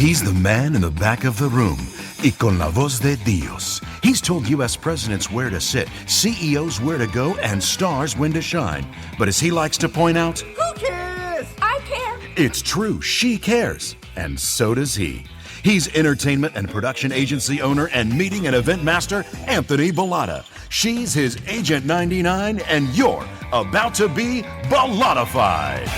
He's the man in the back of the room, y con la voz de Dios. He's told U.S. presidents where to sit, CEOs where to go, and stars when to shine. But as he likes to point out, who cares? I care. It's true, she cares, and so does he. He's entertainment and production agency owner and meeting and event master, Anthony Bollotta. She's his Agent 99, and you're about to be Bollotta-FIDE.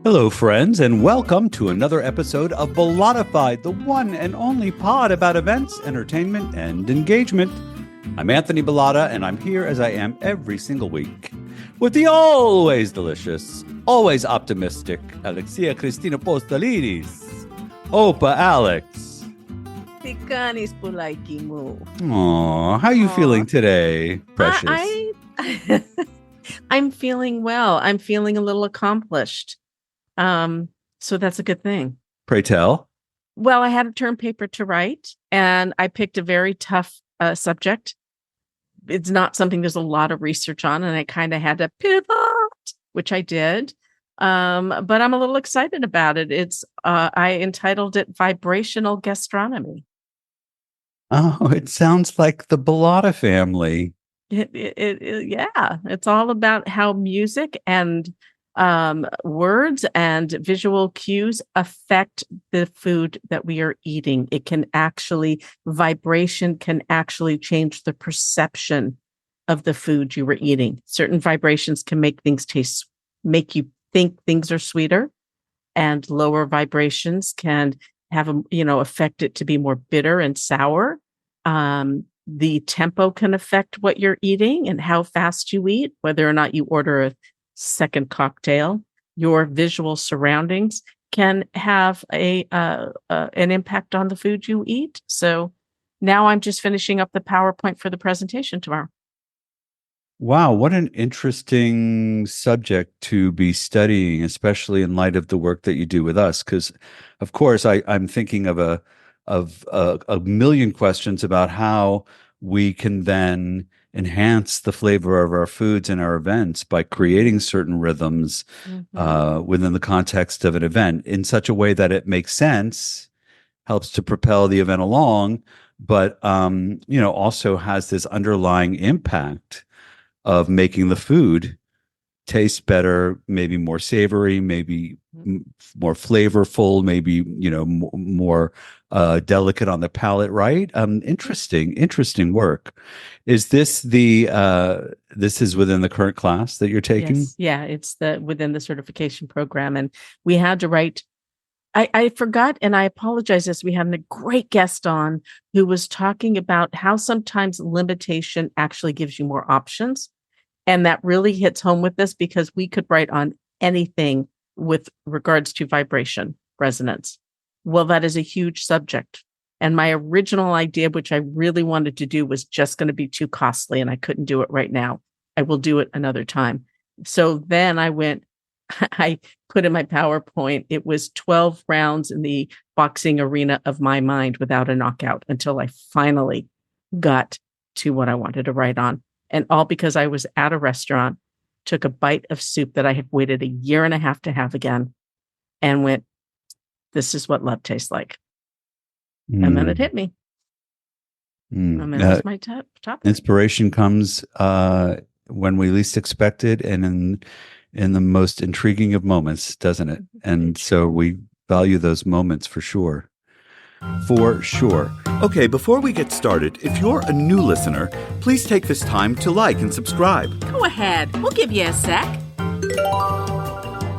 Hello, friends, and welcome to another episode of Bollotta-FIDE, the one and only pod about events, entertainment, and engagement. I'm Anthony Bollotta, and I'm here as I am every single week with the always delicious, always optimistic Alexia Cristina Postolidis. Opa, Alex. Tikanis Pulaikimu. Aw, how are you feeling today, precious? I'm feeling well. I'm feeling a little accomplished. So that's a good thing. Pray tell. Well, I had a term paper to write, and I picked a very tough subject. It's not something there's a lot of research on, and I kind of had to pivot, which I did. But I'm a little excited about it. It's I entitled it Vibrational Gastronomy. Oh, it sounds like the Bollotta family. Yeah, it's all about how music and words and visual cues affect the food that we are eating. It can actually, vibration can actually change the perception of the food you were eating. Certain vibrations can make things make you think things are sweeter, and lower vibrations can have affect it to be more bitter and sour. The tempo can affect what you're eating and how fast you eat, whether or not you order a second cocktail. Your visual surroundings can have an impact on the food you eat. So now I'm just finishing up the PowerPoint for the presentation tomorrow. Wow, what an interesting subject to be studying, especially in light of the work that you do with us. Because, of course, I'm thinking of a million questions about how we can then enhance the flavor of our foods and our events by creating certain rhythms within the context of an event in such a way that it makes sense, helps to propel the event along, but also has this underlying impact of making the food taste better, maybe more savory, maybe more flavorful, maybe more delicate on the palate, right? Interesting work. Is this this is within the current class that you're taking? Yes. Yeah, it's within the certification program, and we had to write. I forgot, and I apologize. As we had a great guest on who was talking about how sometimes limitation actually gives you more options. And that really hits home with this, because we could write on anything with regards to vibration resonance. Well, that is a huge subject. And my original idea, which I really wanted to do, was just going to be too costly, and I couldn't do it right now. I will do it another time. So then I put in my PowerPoint, it was 12 rounds in the boxing arena of my mind without a knockout, until I finally got to what I wanted to write on. And all because I was at a restaurant, took a bite of soup that I had waited a year and a half to have again, and went, this is what love tastes like. And then it hit me. And that was my topic. Inspiration comes when we least expect it, and in the most intriguing of moments, doesn't it? And so we value those moments for sure. For sure. Okay, before we get started, if you're a new listener, please take this time to like and subscribe. Go ahead. We'll give you a sec.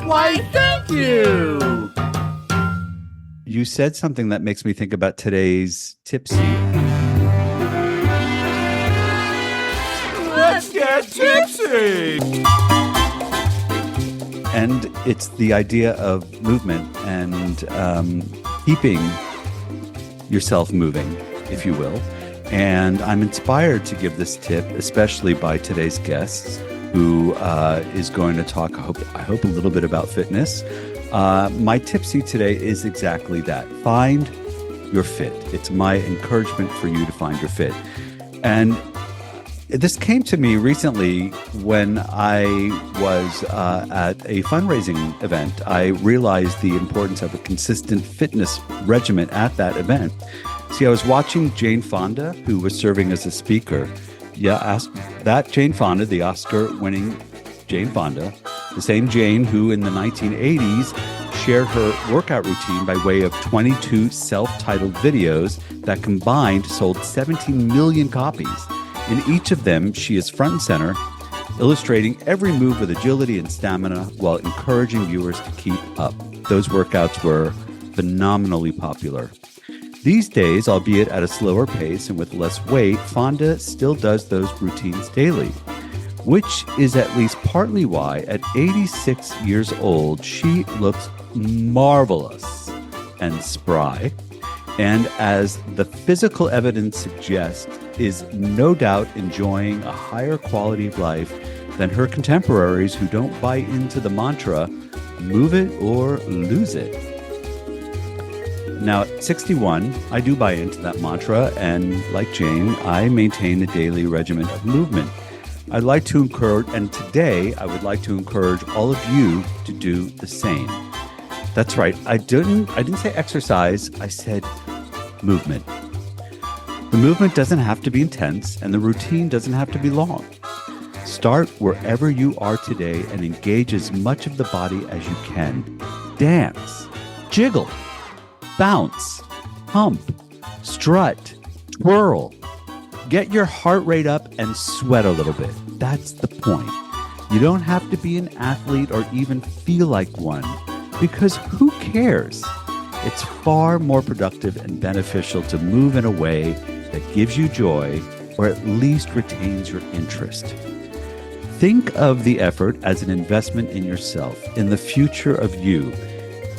Why, thank you! You said something that makes me think about today's TIPSY. Let's get tipsy! And it's the idea of movement and keeping yourself moving, if you will. And I'm inspired to give this tip, especially by today's guests, who is going to talk, I hope a little bit about fitness. My tipsy today is exactly that. Find your fit. It's my encouragement for you to find your fit. And This came to me recently when I was at a fundraising event. I realized the importance of a consistent fitness regimen at that event. See, I was watching Jane Fonda, who was serving as a speaker. That Jane Fonda, the Oscar-winning Jane Fonda, the same Jane who in the 1980s shared her workout routine by way of 22 self-titled videos that combined sold 17 million copies. In each of them, she is front and center, illustrating every move with agility and stamina while encouraging viewers to keep up. Those workouts were phenomenally popular. These days, albeit at a slower pace and with less weight, Fonda still does those routines daily, which is at least partly why at 86 years old, she looks marvelous and spry. And as the physical evidence suggests, is no doubt enjoying a higher quality of life than her contemporaries who don't buy into the mantra, move it or lose it. Now, at 61, I do buy into that mantra, and like Jane, I maintain a daily regimen of movement. I'd like to encourage, and today I would like to encourage all of you to do the same. That's right. I didn't say exercise. I said movement. The movement doesn't have to be intense, and the routine doesn't have to be long. Start wherever you are today and engage as much of the body as you can. Dance, jiggle, bounce, hump, strut, twirl. Get your heart rate up and sweat a little bit. That's the point. You don't have to be an athlete or even feel like one, because who cares? It's far more productive and beneficial to move in a way that gives you joy or at least retains your interest. Think of the effort as an investment in yourself, in the future of you,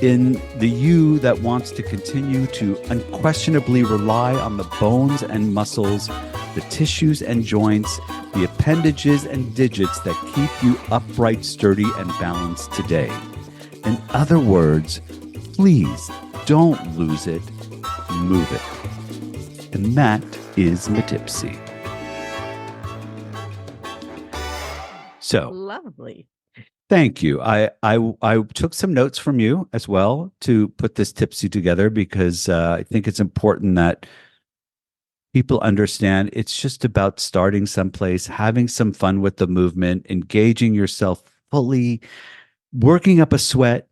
in the you that wants to continue to unquestionably rely on the bones and muscles, the tissues and joints, the appendages and digits that keep you upright, sturdy, and balanced today. In other words, please don't lose it, move it. And that is my TIPSY. So Lovely. thank you. I took some notes from you as well to put this TIPSY together because I think it's important that people understand it's just about starting someplace, having some fun with the movement, engaging yourself fully, working up a sweat,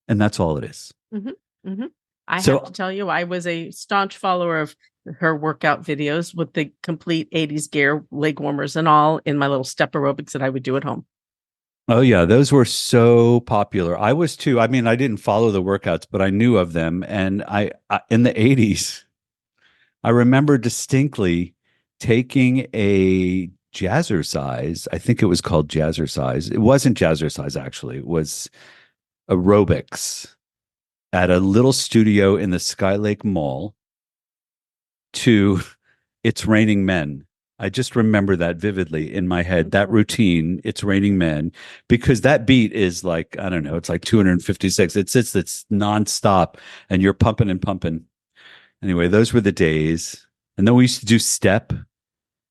and that's all it is. Mm-hmm, mm-hmm. I So- have to tell you, I was a staunch follower of her workout videos with the complete 80s gear, leg warmers and all in my little step aerobics that I would do at home. Oh, yeah. Those were so popular. I was too. I mean, I didn't follow the workouts, but I knew of them. And I in the 80s, I remember distinctly taking a jazzercise. I think it was called jazzercise. It wasn't jazzercise, actually. It was aerobics at a little studio in the Skylake Mall to It's Raining Men. I just remember that vividly in my head, that routine, It's Raining Men, because that beat is like, I don't know, it's like 256. It's nonstop and you're pumping and pumping. Anyway, those were the days. And then we used to do step.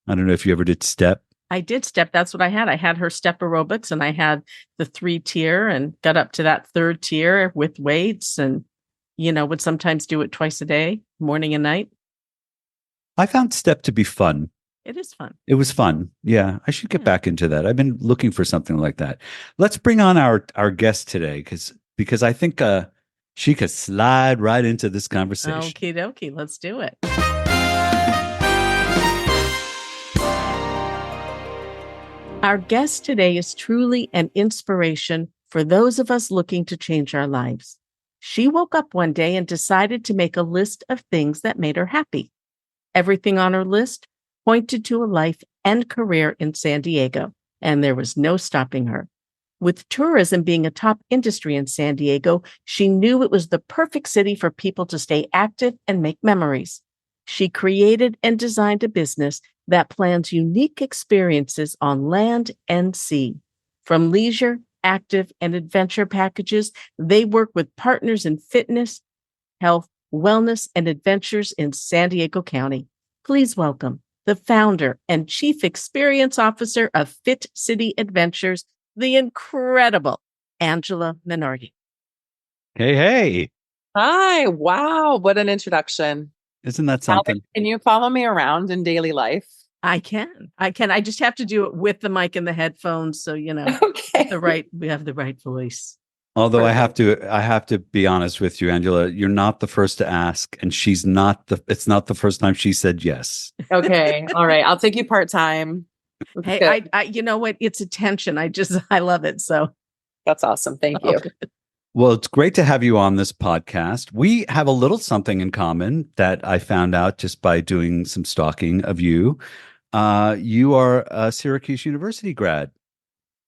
I don't know if you ever did step. I did step. That's what I had. I had her step aerobics and I had the 3-tier and got up to that 3rd tier with weights and, would sometimes do it twice a day, morning and night. I found step to be fun. It is fun. It was fun. Yeah, I should get back into that. I've been looking for something like that. Let's bring on our guest today because I think she could slide right into this conversation. Okie dokie. Let's do it. Our guest today is truly an inspiration for those of us looking to change our lives. She woke up one day and decided to make a list of things that made her happy. Everything on her list pointed to a life and career in San Diego, and there was no stopping her. With tourism being a top industry in San Diego, she knew it was the perfect city for people to stay active and make memories. She created and designed a business that plans unique experiences on land and sea. From leisure, active, and adventure packages, they work with partners in fitness, health, wellness, and adventures in San Diego County. Please welcome the founder and chief experience officer of Fit City Adventures, the incredible Angela Minardi. Hey. Hi. Wow. What an introduction. Isn't that something? Can you follow me around in daily life? I can. I just have to do it with the mic and the headphones. So, Okay. we have the right voice. Although I have to be honest with you, Angela, you're not the first to ask, and it's not the first time she said yes. Okay. All right. I'll take you part-time. Hey, I you know what? It's attention. I love it. So That's awesome. Thank you. Okay. Well, it's great to have you on this podcast. We have a little something in common that I found out just by doing some stalking of you. You are a Syracuse University grad.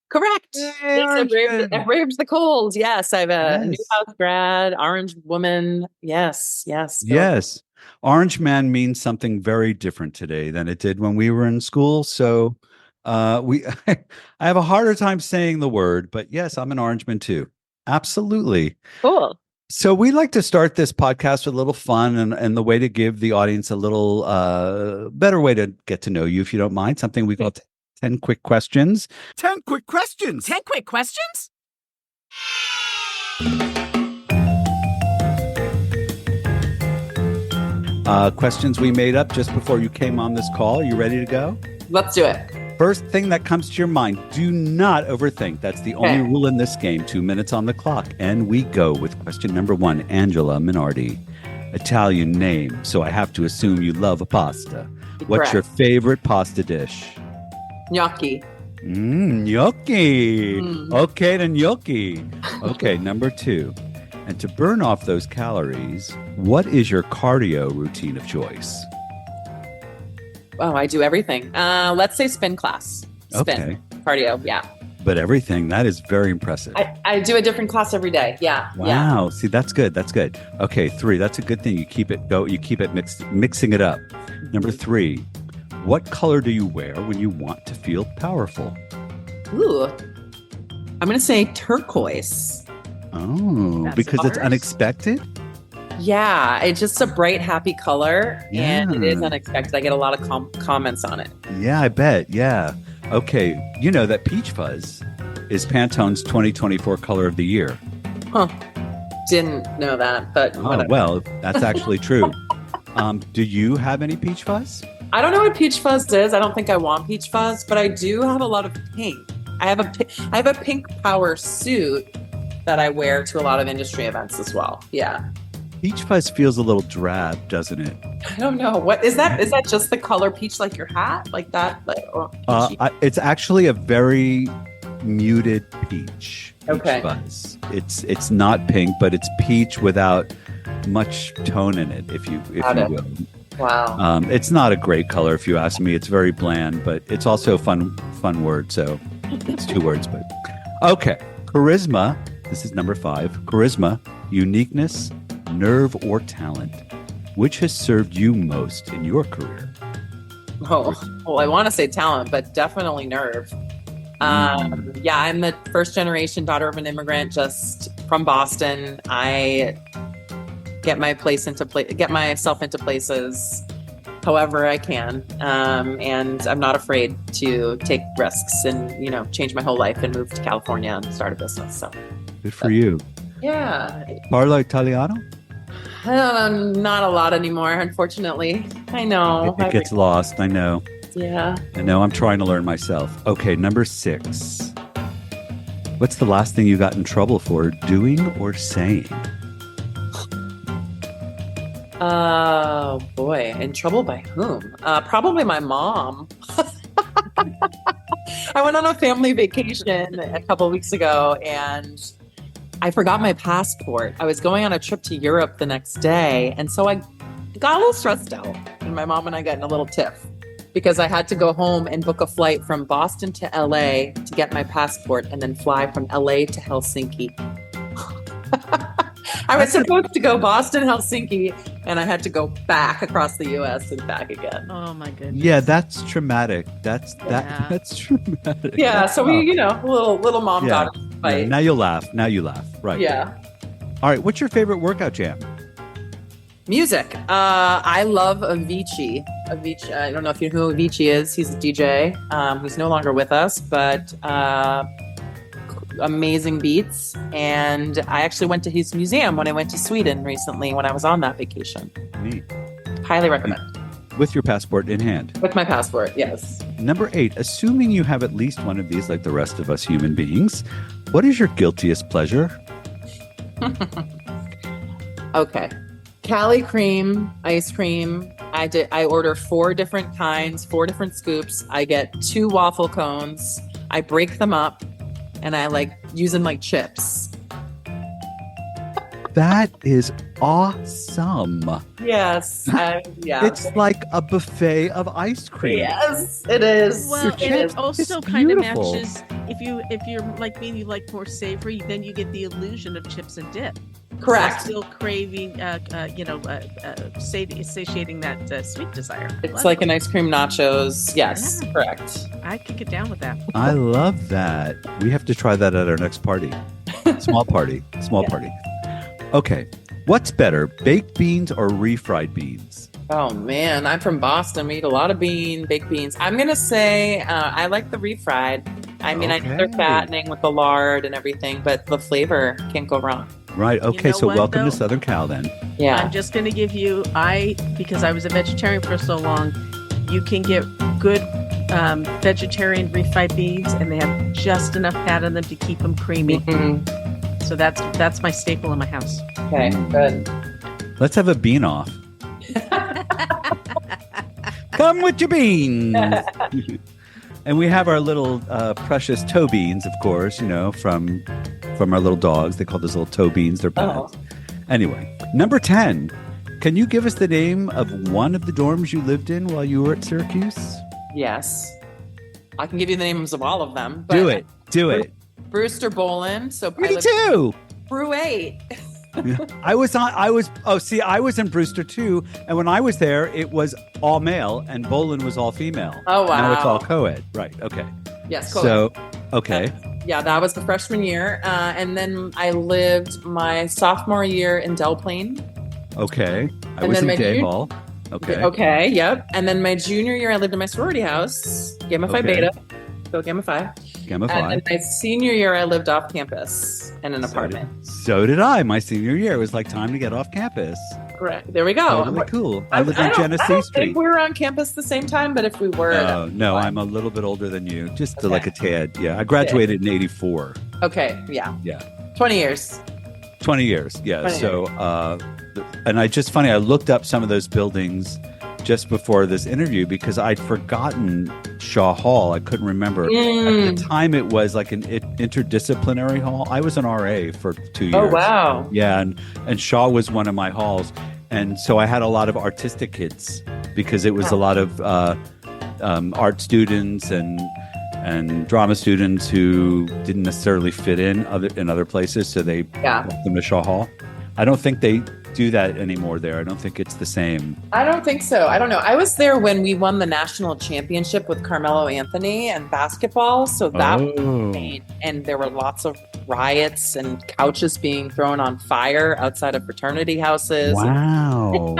Correct. Yay, Yes, Orange man. I've braved the cold. Yes, I'm a Yes. Newhouse grad, Orange woman. Yes. Yes. Orange man means something very different today than it did when we were in school. So I have a harder time saying the word, but yes, I'm an Orangeman too. Absolutely. Cool. So we like to start this podcast with a little fun and the way to give the audience a little better way to get to know you, if you don't mind, something we call 10 quick questions. 10 quick questions. 10 quick questions? Questions we made up just before you came on this call. Are you ready to go? Let's do it. First thing that comes to your mind, do not overthink. That's the only Okay. rule in this game. 2 minutes on the clock. And we go with question number 1. Angela Minardi, Italian name. So I have to assume you love a pasta. What's your Correct. favorite pasta dish? Gnocchi. Gnocchi. Mm. Okay, then gnocchi. Okay, number 2. And to burn off those calories, what is your cardio routine of choice? Oh, I do everything. Let's say spin class. Spin. Okay. Cardio. Yeah. But everything, that is very impressive. I do a different class every day. Yeah. Yeah. Wow. See, that's good. That's good. Okay, 3. That's a good thing. You keep it mixing it up. Number 3. What color do you wear when you want to feel powerful? Ooh. I'm going to say turquoise. Oh, That's because it's ours. unexpected? Yeah. It's just a bright, happy color. And it is Yeah. unexpected. I get a lot of comments on it. Yeah, I bet. Yeah. Okay. You know that peach fuzz is Pantone's 2024 color of the year. Huh. Didn't know that, but Oh, whatever. well, that's actually true. Do you have any peach fuzz? I don't know what peach fuzz is. I don't think I want peach fuzz, but I do have a lot of pink. I have a pink power suit that I wear to a lot of industry events as well. Yeah. Peach fuzz feels a little drab, doesn't it? I don't know. What is that? Is that just the color peach, like your hat? Like that? Like, or peachy? It's actually a very muted peach Okay. fuzz. It's not pink, but it's peach without much tone in it, if you Got it. will. Wow. It's not a great color, if you ask me. It's very bland, but it's also a fun word. So it's 2 words, but okay. Charisma. This is number 5. Charisma, uniqueness, nerve, or talent. Which has served you most in your career? Oh, well, I want to say talent, but definitely nerve. Yeah, I'm the first generation daughter of an immigrant, just from Boston. I get myself into places however I can, and I'm not afraid to take risks and change my whole life and move to California and start a business. So Good for you. yeah, Parlo Italiano? not a lot anymore, unfortunately. I know. It gets lost. I know. Yeah. I know. I'm trying to learn myself. Okay, number 6. What's the last thing you got in trouble for doing or saying? Oh boy, in trouble by whom? Probably my mom. I went on a family vacation a couple of weeks ago and I forgot my passport. I was going on a trip to Europe the next day, and so I got a little stressed out. And my mom and I got in a little tiff because I had to go home and book a flight from Boston to LA to get my passport and then fly from LA to Helsinki. I was supposed to go Boston, Helsinki, and I had to go back across the U.S. and back again. Oh my goodness. Yeah, that's traumatic. That's Yeah. that's traumatic. Yeah, so we, little mom Yeah. daughter Yeah, fight. now you laugh. Right. Yeah. All right. What's your favorite workout jam? Music. I love Avicii. Avicii. I don't know if you know who Avicii is. He's a DJ who's no longer with us, but amazing beats. And I actually went to his museum when I went to Sweden recently when I was on that vacation. Neat. Highly recommend. With your passport in hand. With my passport, yes. Number 8, assuming you have at least one of these like the rest of us human beings, what is your guiltiest pleasure? Okay. Cali cream, ice cream. I order 4 different kinds, 4 different scoops. I get 2 waffle cones. I break them up and I like use them like chips. That is awesome. Yes. Yeah. It's like a buffet of ice cream. Yes, it is. Well, and chips. it also It's kind of beautiful. matches if you're like me, you like more savory, then you get the illusion of chips and dip. Correct. So still craving, satiating that sweet desire. It's Love like it. an ice cream nachos. Yes, Yeah. correct. I could get down with that. I love that. We have to try that at our next party. Small party. Small party. Okay. What's better, baked beans or refried beans? Oh man, I'm from Boston. We eat a lot of baked beans. I'm gonna say I like the refried. I mean, I know they're Okay. fattening with the lard and everything, but the flavor can't go wrong. Right. Okay. know So what, welcome to though? Southern Cal then. Yeah. I'm just going to give you, because I was a vegetarian for so long, you can get good vegetarian refried beans and they have just enough fat in them to keep them creamy. Mhm. So that's my staple in my house. Okay, good. Let's have a bean off. Come with your beans. And we have our little precious toe beans, of course, from our little dogs. They call those little toe beans. They're bad. Oh. Anyway, number 10. Can you give us the name of one of the dorms you lived in while you were at Syracuse? Yes. I can give you the names of all of them. But Do it. Do it. Brewster Boland. So Me too. Brew 8. I was in Brewster too. And when I was there, it was all male and Boland was all female. Oh, wow. Now it's all co-ed. Right. Okay. Yes, cool. So, okay. Yeah, that was the freshman year. And then I lived my sophomore year in Del Plaine. Okay. I And was then in my Day jun- Hall. Okay. Okay, yep. And then my junior year, I lived in my sorority house, Gamma Phi Okay. Beta. Go Gamma Phi. Gamma And Phi. then my senior year, I lived off campus in an apartment. So did I. My senior year. It was like time to get off campus. Correct. There we go. Totally cool. I lived I on don't Genesee Street. think we were on campus the same time, but if we were, No, no, fine. I'm a little bit older than you, just Okay. like a tad. Yeah, I graduated in '84. Okay, yeah. Yeah. 20 years. 20 years. Yeah. 20 So, and I looked up some of those buildings just before this interview because I'd forgotten Shaw Hall. I couldn't remember. At Mm. the time, it was like an interdisciplinary hall. I was an RA for 2 years. Oh, wow. Yeah, and Shaw was one of my halls, and so I had a lot of artistic kids because it was a lot of art students and drama students who didn't necessarily fit in other places, so they Yeah. brought them to Shaw Hall. I don't think they do that anymore there. I don't think it's the same. I don't think so. I don't know. I was there when we won the national championship with Carmelo Anthony and basketball. So that was insane. And there were lots of riots and couches being thrown on fire outside of fraternity houses. Wow.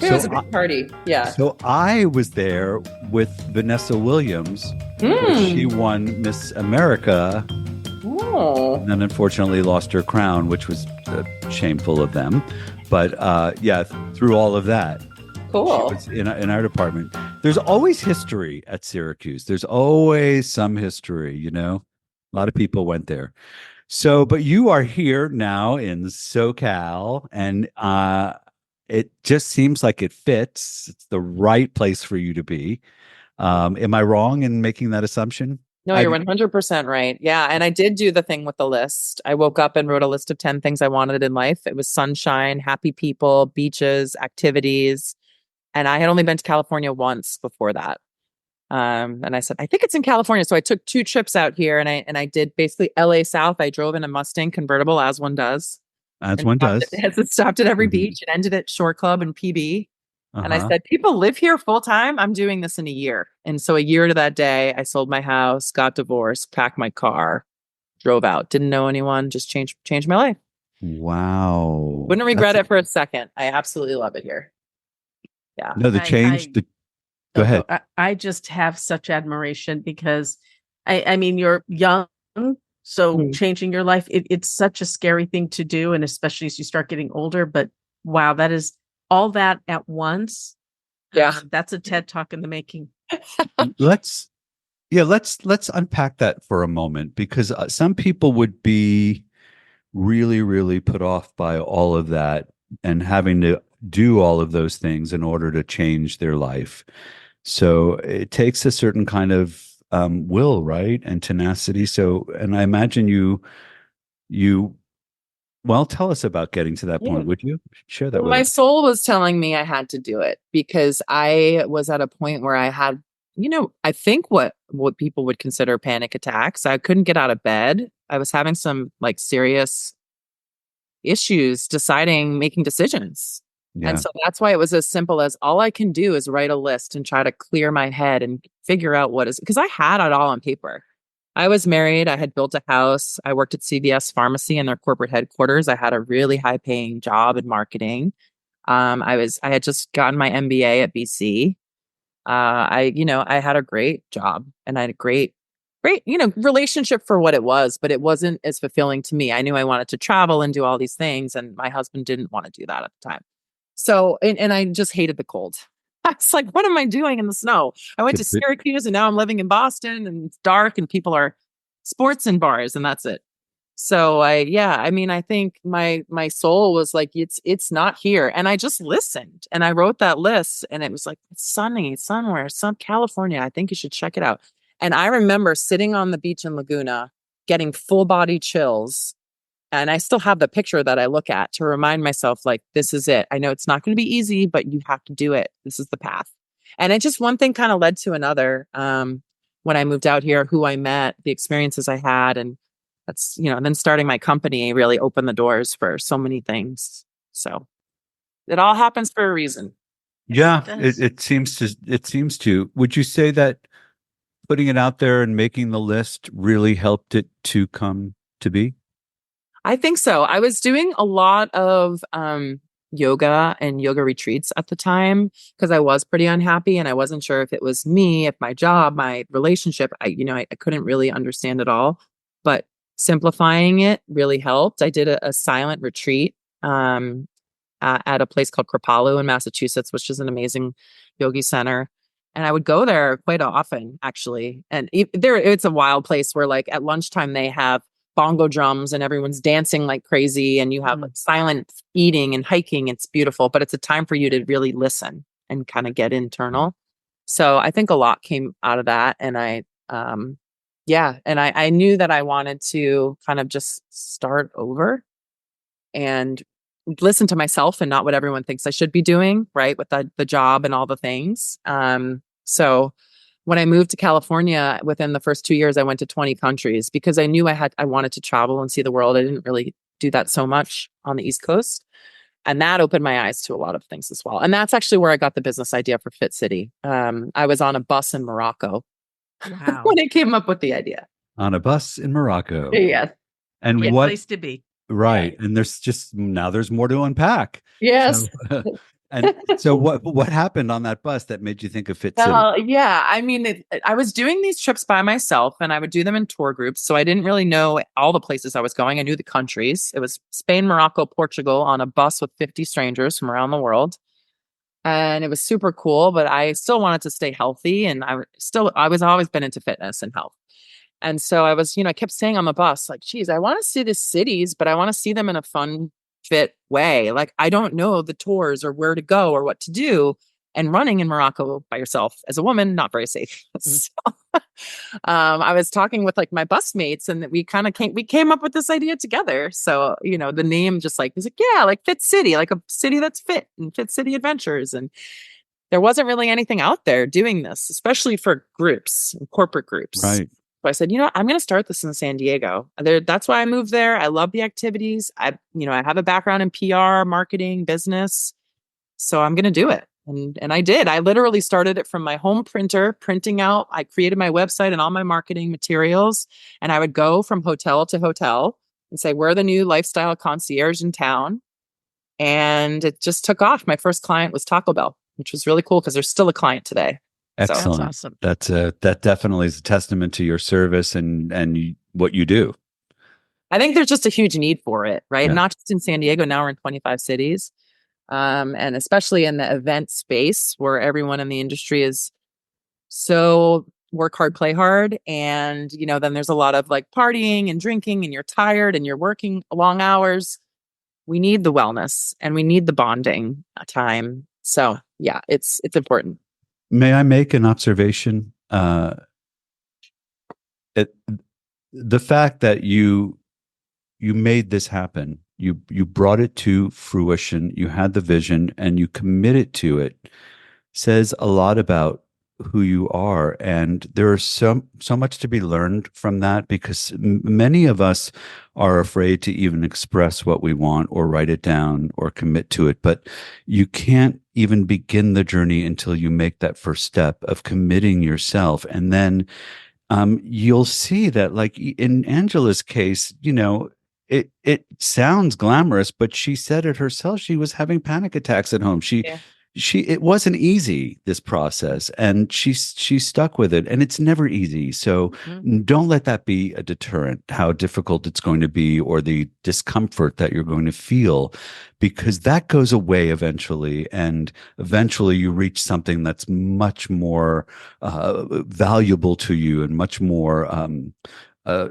It was a big party. Yeah. So I was there with Vanessa Williams. She won Miss America Oh. and then unfortunately lost her crown, which was shameful of them. But through all of that, Cool. she was in our department. There's always history at Syracuse. There's always some history, A lot of people went there. So, but you are here now in SoCal, and it just seems like it fits. It's the right place for you to be. Am I wrong in making that assumption? No, you're 100% right. Yeah. And I did do the thing with the list. I woke up and wrote a list of 10 things I wanted in life. It was sunshine, happy people, beaches, activities. And I had only been to California once before that. And I said, I think it's in California. So I took 2 trips out here and I did basically LA South. I drove in a Mustang convertible, as one does. As one does. It stopped at every Mhm. beach. It ended at Shore Club and PB. And I Uh-huh. said, people live here full time. I'm doing this in a year. And so a year to that day, I sold my house, got divorced, packed my car, drove out. Didn't know anyone, just changed my life. Wow. Wouldn't regret it for a second. I absolutely love it here. Yeah. No, the change. Go ahead. I just have such admiration because I mean, you're young, so changing your life, it's such a scary thing to do. And especially as you start getting older, but wow, that is all that at once. Yeah. That's a TED Talk in the making. let's unpack that for a moment, because some people would be really, really put off by all of that and having to do all of those things in order to change their life. So it takes a certain kind of will, right, and tenacity. So, and I imagine well, tell us about getting to that point. Would you share that Well, with my us? soul was telling me I had to do it because I was at a point where I had, I think what people would consider panic attacks. I couldn't get out of bed. I was having some like serious issues making decisions. Yeah. And so that's why it was as simple as all I can do is write a list and try to clear my head and figure out because I had it all on paper. I was married. I had built a house. I worked at CVS Pharmacy in their corporate headquarters. I had a really high paying job in marketing. I had just gotten my MBA at BC. I had a great job and I had a great, relationship for what it was, but it wasn't as fulfilling to me. I knew I wanted to travel and do all these things, and my husband didn't want to do that at the time. So, and I just hated the cold. I was like, what am I doing in the snow? I went to Syracuse and now I'm living in Boston and it's dark and people are sports and bars and that's it. So I think my soul was like, it's not here. And I just listened and I wrote that list and it was like, it's sunny somewhere, California. I think you should check it out. And I remember sitting on the beach in Laguna, getting full body chills. And I still have the picture that I look at to remind myself, like, this is it. I know it's not going to be easy, but you have to do it. This is the path. And it just one thing kind of led to another. When I moved out here, who I met, the experiences I had, and that's, and then starting my company really opened the doors for so many things. So it all happens for a reason. Yeah, it seems to. Would you say that putting it out there and making the list really helped it to come to be? I think so. I was doing a lot of yoga and yoga retreats at the time because I was pretty unhappy and I wasn't sure if it was me, if my job, my relationship. I couldn't really understand it all, but simplifying it really helped. I did a silent retreat at a place called Kripalu in Massachusetts, which is an amazing yogi center. And I would go there quite often, actually. And it's a wild place where, like, at lunchtime they have bongo drums and everyone's dancing like crazy and you have like silent eating and hiking. It's beautiful, but it's a time for you to really listen and kind of get internal. So I think a lot came out of that. And I knew that I wanted to kind of just start over and listen to myself and not what everyone thinks I should be doing, right? With the job and all the things. So when I moved to California, within the first 2 years, I went to 20 countries because I knew I wanted to travel and see the world. I didn't really do that so much on the East Coast. And that opened my eyes to a lot of things as well. And that's actually where I got the business idea for Fit City. I was on a bus in Morocco when I came up with the idea. On a bus in Morocco. Yes. And Great what place to be. Right. And there's more to unpack. Yes. And so what happened on that bus that made you think of Fit City? Yeah. I mean, I was doing these trips by myself and I would do them in tour groups. So I didn't really know all the places I was going. I knew the countries. It was Spain, Morocco, Portugal on a bus with 50 strangers from around the world. And it was super cool, but I still wanted to stay healthy. And I was always been into fitness and health. And so I was, I kept saying on the bus, like, geez, I want to see the cities, but I want to see them in a fun, fit way. Like, I don't know the tours or where to go or what to do. And running in Morocco by yourself as a woman, not very safe. So, I was talking with like my bus mates and we came up with this idea together. So, the name just like, was like, yeah, like Fit City, like a city that's fit and Fit City Adventures. And there wasn't really anything out there doing this, especially for groups, corporate groups. Right. So I said, I'm going to start this in San Diego. That's why I moved there. I love the activities. I have a background in PR, marketing, business. So I'm going to do it. And I did. I literally started it from my home printer, printing out. I created my website and all my marketing materials. And I would go from hotel to hotel and say, we're the new lifestyle concierge in town. And it just took off. My first client was Taco Bell. which was really cool because they're still a client today. So Excellent. That's awesome. That definitely is a testament to your service and what you do. I think there's just a huge need for it, right? Yeah. Not just in San Diego. Now we're in 25 cities. And especially in the event space where everyone in the industry is so work hard, play hard. And, then there's a lot of like partying and drinking and you're tired and you're working long hours. We need the wellness and we need the bonding time. So yeah, it's important. May I make an observation? The fact that you made this happen, you brought it to fruition, you had the vision, and you committed to it, says a lot about who you are. And there is so much to be learned from that, because many of us are afraid to even express what we want or write it down or commit to it. But you can't even begin the journey until you make that first step of committing yourself. And then you'll see that, like in Angela's case, it sounds glamorous, but she said it herself. She was having panic attacks at home. It wasn't easy, this process, and she stuck with it, and it's never easy. So don't let that be a deterrent, how difficult it's going to be or the discomfort that you're going to feel, because that goes away eventually, and eventually you reach something that's much more valuable to you and much more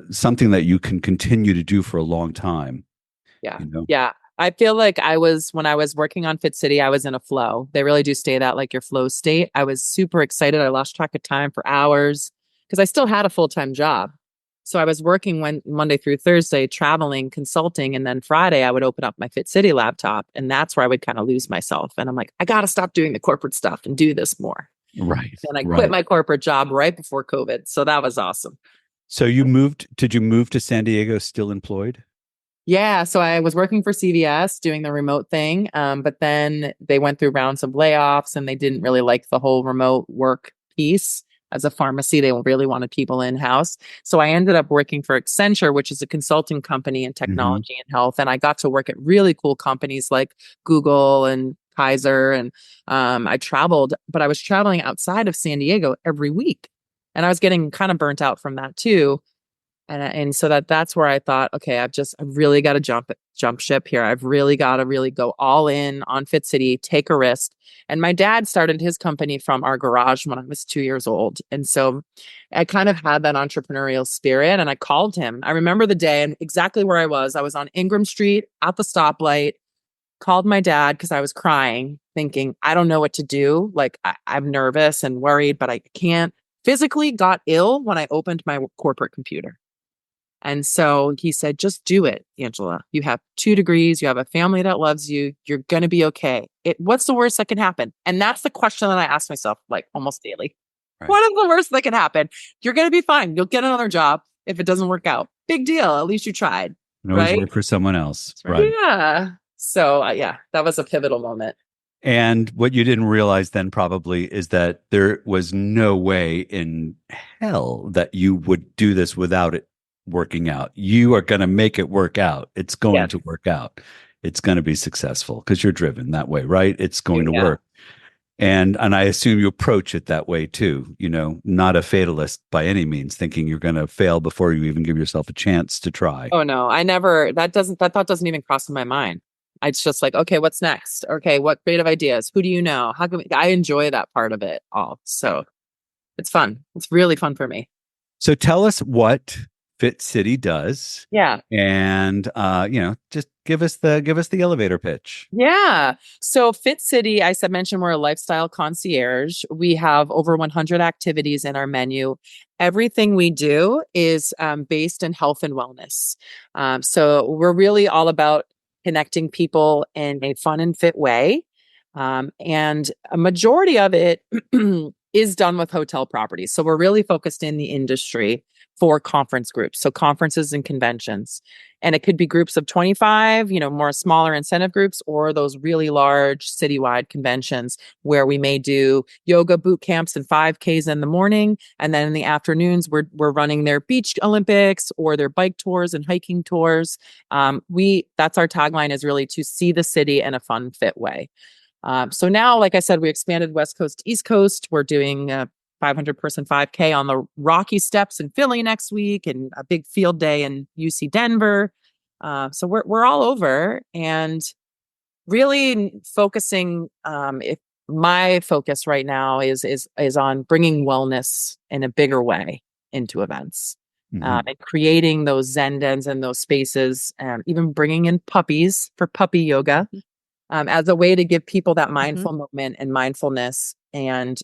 something that you can continue to do for a long time. Yeah. Yeah. I feel like when I was working on Fit City, I was in a flow. They really do stay that, like your flow state. I was super excited. I lost track of time for hours because I still had a full-time job. So I was working Monday through Thursday, traveling, consulting. And then Friday I would open up my Fit City laptop, and that's where I would kind of lose myself. And I'm like, I got to stop doing the corporate stuff and do this more. Right. And I quit my corporate job right before COVID. So that was awesome. So did you move to San Diego still employed? Yeah. So I was working for CVS doing the remote thing. But then they went through rounds of layoffs and they didn't really like the whole remote work piece. As a pharmacy, they really wanted people in-house. So I ended up working for Accenture, which is a consulting company in technology and health. And I got to work at really cool companies like Google and Kaiser. And I traveled, but I was traveling outside of San Diego every week. And I was getting kind of burnt out from that too. And so that's where I thought, okay, I've really got to jump ship here. I've really got to really go all in on Fit City, take a risk. And my dad started his company from our garage when I was 2 years old. And so I kind of had that entrepreneurial spirit, and I called him. I remember the day and exactly where I was. I was on Ingram Street at the stoplight, called my dad because I was crying, thinking, I don't know what to do. Like I'm nervous and worried, but I can't. Physically got ill when I opened my corporate computer. And so he said, just do it, Angela. You have 2 degrees. You have a family that loves you. You're going to be okay. What's the worst that can happen? And that's the question that I ask myself, like almost daily. Right. What is the worst that can happen? You're going to be fine. You'll get another job if it doesn't work out. Big deal. At least you tried. Always work for someone else. Right. Yeah. So that was a pivotal moment. And what you didn't realize then probably is that there was no way in hell that you would do this without it working out. You are going to make it work out. It's going to work out. It's going to be successful because you're driven that way, right? It's going to work. And I assume you approach it that way too, not a fatalist by any means, thinking you're going to fail before you even give yourself a chance to try. Oh no, that thought doesn't even cross my mind. It's just like, okay, what's next? Okay, what creative ideas? Who do you know? I enjoy that part of it all. So it's fun. It's really fun for me. So tell us what Fit City does. Yeah. And just give us the elevator pitch. Yeah. So Fit City, I mentioned we're a lifestyle concierge. We have over 100 activities in our menu. Everything we do is based in health and wellness. So we're really all about connecting people in a fun and fit way. And a majority of it is done with hotel properties. So we're really focused in the industry for conference groups. So conferences and conventions. And it could be groups of 25, more smaller incentive groups, or those really large citywide conventions where we may do yoga boot camps and 5Ks in the morning. And then in the afternoons, we're running their beach Olympics or their bike tours and hiking tours. That's our tagline, is really to see the city in a fun, fit way. So now, like I said, we expanded West Coast to East Coast. We're doing a 500-person 5K on the Rocky Steps in Philly next week, and a big field day in UC Denver. So we're all over, and really focusing. If my focus right now is on bringing wellness in a bigger way into events. And creating those Zen dens and those spaces, even bringing in puppies for puppy yoga, as a way to give people that mindful moment and mindfulness, and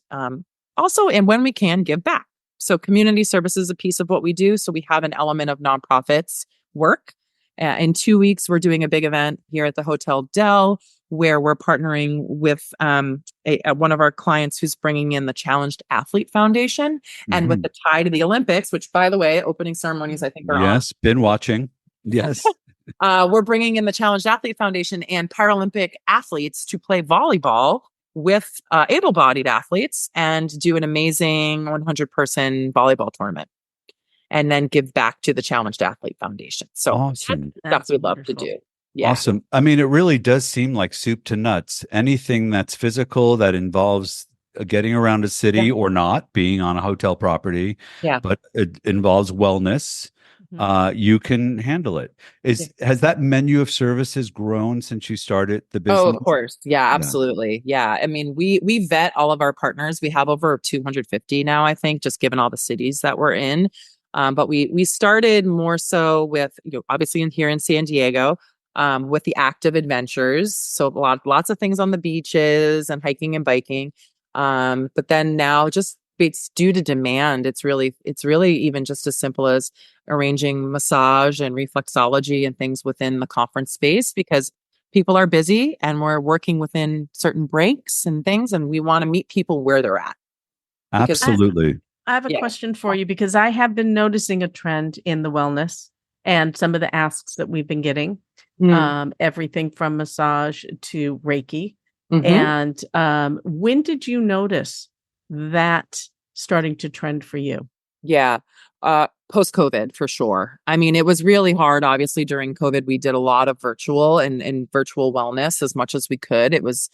also, and when we can, give back. So community service is a piece of what we do. So we have an element of nonprofits work. In 2 weeks, we're doing a big event here at the Hotel Del, where we're partnering with one of our clients who's bringing in the Challenged Athlete Foundation, and with the tie to the Olympics, which, by the way, opening ceremonies I think are on. Yes, been watching. Yes. We're bringing in the Challenged Athlete Foundation and Paralympic athletes to play volleyball with able-bodied athletes and do an amazing 100-person volleyball tournament, and then give back to the Challenged Athlete Foundation. So awesome. That's what we'd love to do. Yeah. Awesome. I mean, it really does seem like soup to nuts. Anything that's physical that involves getting around a city or not, being on a hotel property, but it involves wellness, you can handle it. Has that menu of services grown since you started the business? Oh, of course. Yeah, absolutely. Yeah. I mean, we vet all of our partners. We have over 250 now, I think, just given all the cities that we're in. But we started more so with, obviously here in San Diego, with the active adventures. So lots of things on the beaches and hiking and biking. But then now just it's due to demand. It's really even just as simple as arranging massage and reflexology and things within the conference space, because people are busy and we're working within certain breaks and things, and we want to meet people where they're at. Absolutely. I have a question for you, because I have been noticing a trend in the wellness and some of the asks that we've been getting, everything from massage to Reiki. And when did you notice that starting to trend for you? Yeah. Post-COVID, for sure. I mean, it was really hard. Obviously, during COVID, we did a lot of virtual and virtual wellness as much as we could. It was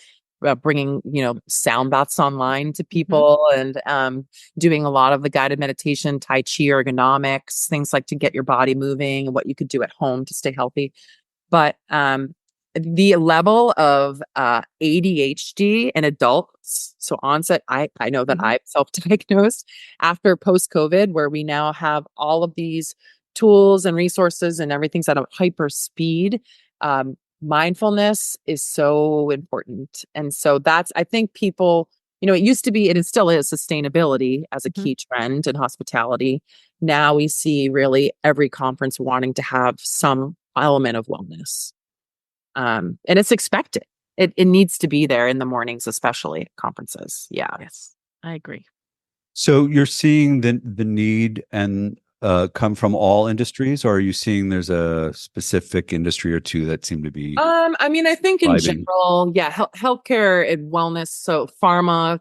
bringing, sound baths online to people, and doing a lot of the guided meditation, Tai Chi, ergonomics, things like to get your body moving and what you could do at home to stay healthy. But the level of ADHD in adults, so onset, I know that I've self-diagnosed after post-COVID, where we now have all of these tools and resources and everything's at a hyper speed. Mindfulness is so important. And so I think people, it used to be, and it still is, sustainability as a key trend in hospitality. Now we see really every conference wanting to have some element of wellness. And it's expected. It needs to be there in the mornings, especially at conferences. Yeah. Yes, I agree. So you're seeing the need and come from all industries, or are you seeing there's a specific industry or two that seem to be? I mean, I think in general, healthcare and wellness. So pharma,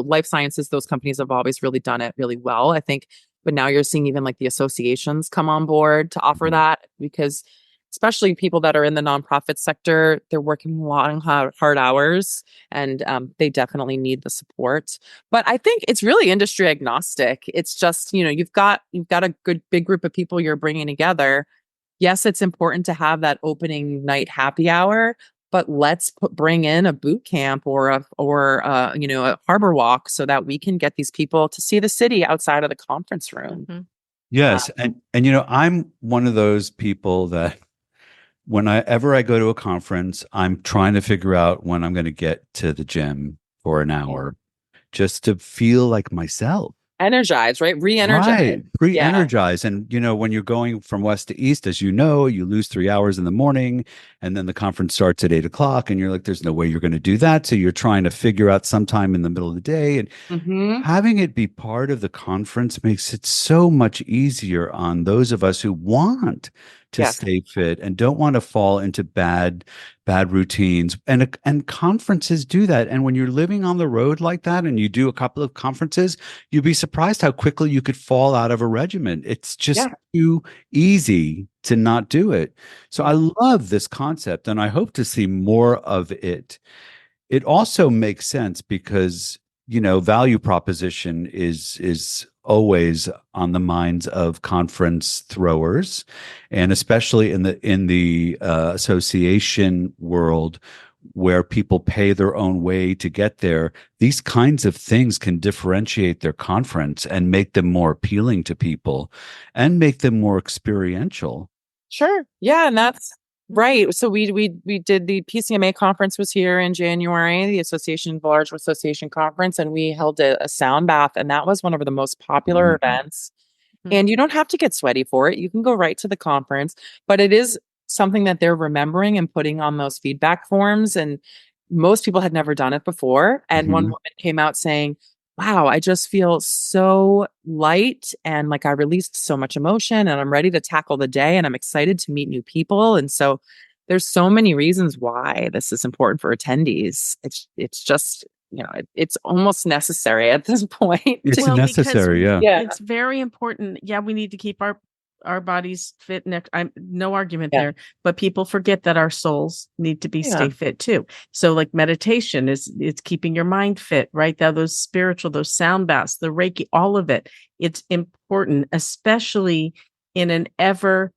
life sciences, those companies have always really done it really well, I think. But now you're seeing even like the associations come on board to offer that, because especially people that are in the nonprofit sector, they're working long, hard hours, and they definitely need the support. But I think it's really industry agnostic. It's just, you've got a good big group of people you're bringing together. Yes, it's important to have that opening night happy hour, but let's bring in a boot camp or a harbor walk so that we can get these people to see the city outside of the conference room. Yes, and I'm one of those people that, whenever I go to a conference, I'm trying to figure out when I'm going to get to the gym for an hour, just to feel like myself. Energized, right? Re-energized. Right. Re-energized. And, when you're going from west to east, as you know, you lose 3 hours in the morning, and then the conference starts at 8:00, and you're like, there's no way you're going to do that. So you're trying to figure out sometime in the middle of the day. And having it be part of the conference makes it so much easier on those of us who want to stay fit and don't want to fall into bad routines. And conferences do that. And when you're living on the road like that and you do a couple of conferences, you'd be surprised how quickly you could fall out of a regimen. It's just too easy to not do it. So I love this concept, and I hope to see more of it. it also makes sense because, value proposition is always on the minds of conference throwers, and especially in the association world where people pay their own way to get there. These kinds of things can differentiate their conference and make them more appealing to people and make them more experiential. Sure. Yeah, and that's right. So we did the PCMA conference was here in January, the Association Large Association conference, and we held a sound bath, and that was one of the most popular events. And you don't have to get sweaty for it. You can go right to the conference, but it is something that they're remembering and putting on those feedback forms. And most people had never done it before. And one woman came out saying, wow, I just feel so light and like I released so much emotion and I'm ready to tackle the day and I'm excited to meet new people. And so there's so many reasons why this is important for attendees. It's just, it's almost necessary at this point. It's necessary. Yeah. It's very important. Yeah. We need to keep our bodies fit. I'm no argument there, but people forget that our souls need to stay fit too. So like meditation it's keeping your mind fit, right? Those spiritual, those sound baths, the Reiki, all of it. It's important, especially in an ever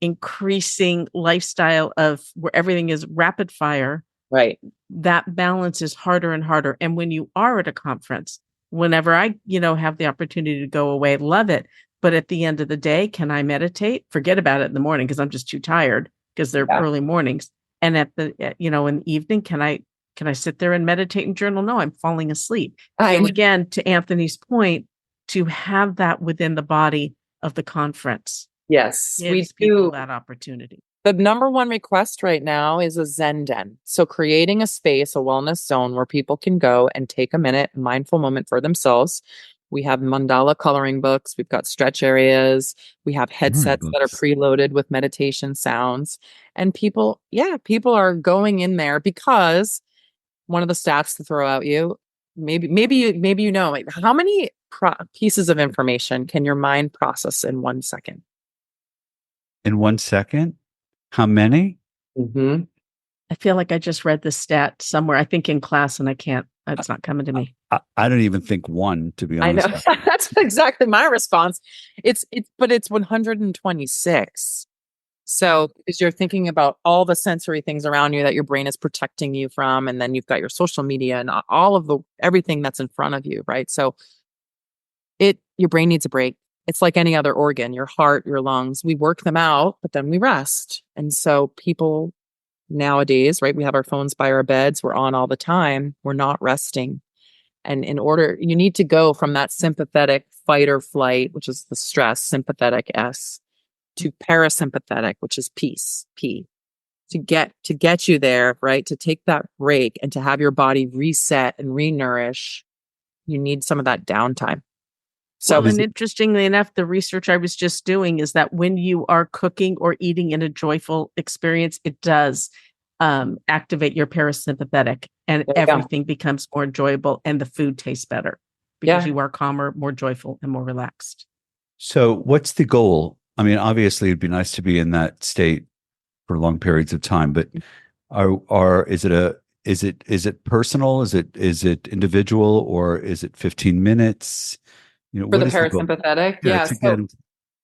increasing lifestyle of where everything is rapid fire. Right. That balance is harder and harder. And when you are at a conference, whenever I, have the opportunity to go away, love it. But at the end of the day, can I meditate? Forget about it in the morning because I'm just too tired because they're early mornings. And at the, in the evening, can I sit there and meditate and journal? No, I'm falling asleep. So again, to Anthony's point, to have that within the body of the conference. Yes, we do that opportunity. The number one request right now is a Zen Den. So creating a space, a wellness zone where people can go and take a minute, a mindful moment for themselves. We have mandala coloring books. We've got stretch areas. We have headsets that are preloaded with meditation sounds. And people are going in there because one of the stats to throw at you, maybe like, how many pieces of information can your mind process in 1 second? In 1 second? How many? I feel like I just read the stat somewhere. I think in class, and it's not coming to me. I don't even think one, to be honest. I know. That's exactly my response. But it's 126. So because you're thinking about all the sensory things around you that your brain is protecting you from, and then you've got your social media and all of everything that's in front of you, right? So your brain needs a break. It's like any other organ, your heart, your lungs. We work them out, but then we rest. And so people nowadays, right, we have our phones by our beds. We're on all the time. We're not resting. And you need to go from that sympathetic fight or flight, which is the stress, sympathetic S, to parasympathetic, which is peace, P, to get you there, right? To take that break and to have your body reset and re-nourish, you need some of that downtime. So, and interestingly enough, the research I was just doing is that when you are cooking or eating in a joyful experience, it does activate your parasympathetic, and everything becomes more enjoyable, and the food tastes better because you are calmer, more joyful, and more relaxed. So, what's the goal? I mean, obviously, it'd be nice to be in that state for long periods of time, but is it personal? Is it individual, or is it 15 minutes? For the parasympathetic,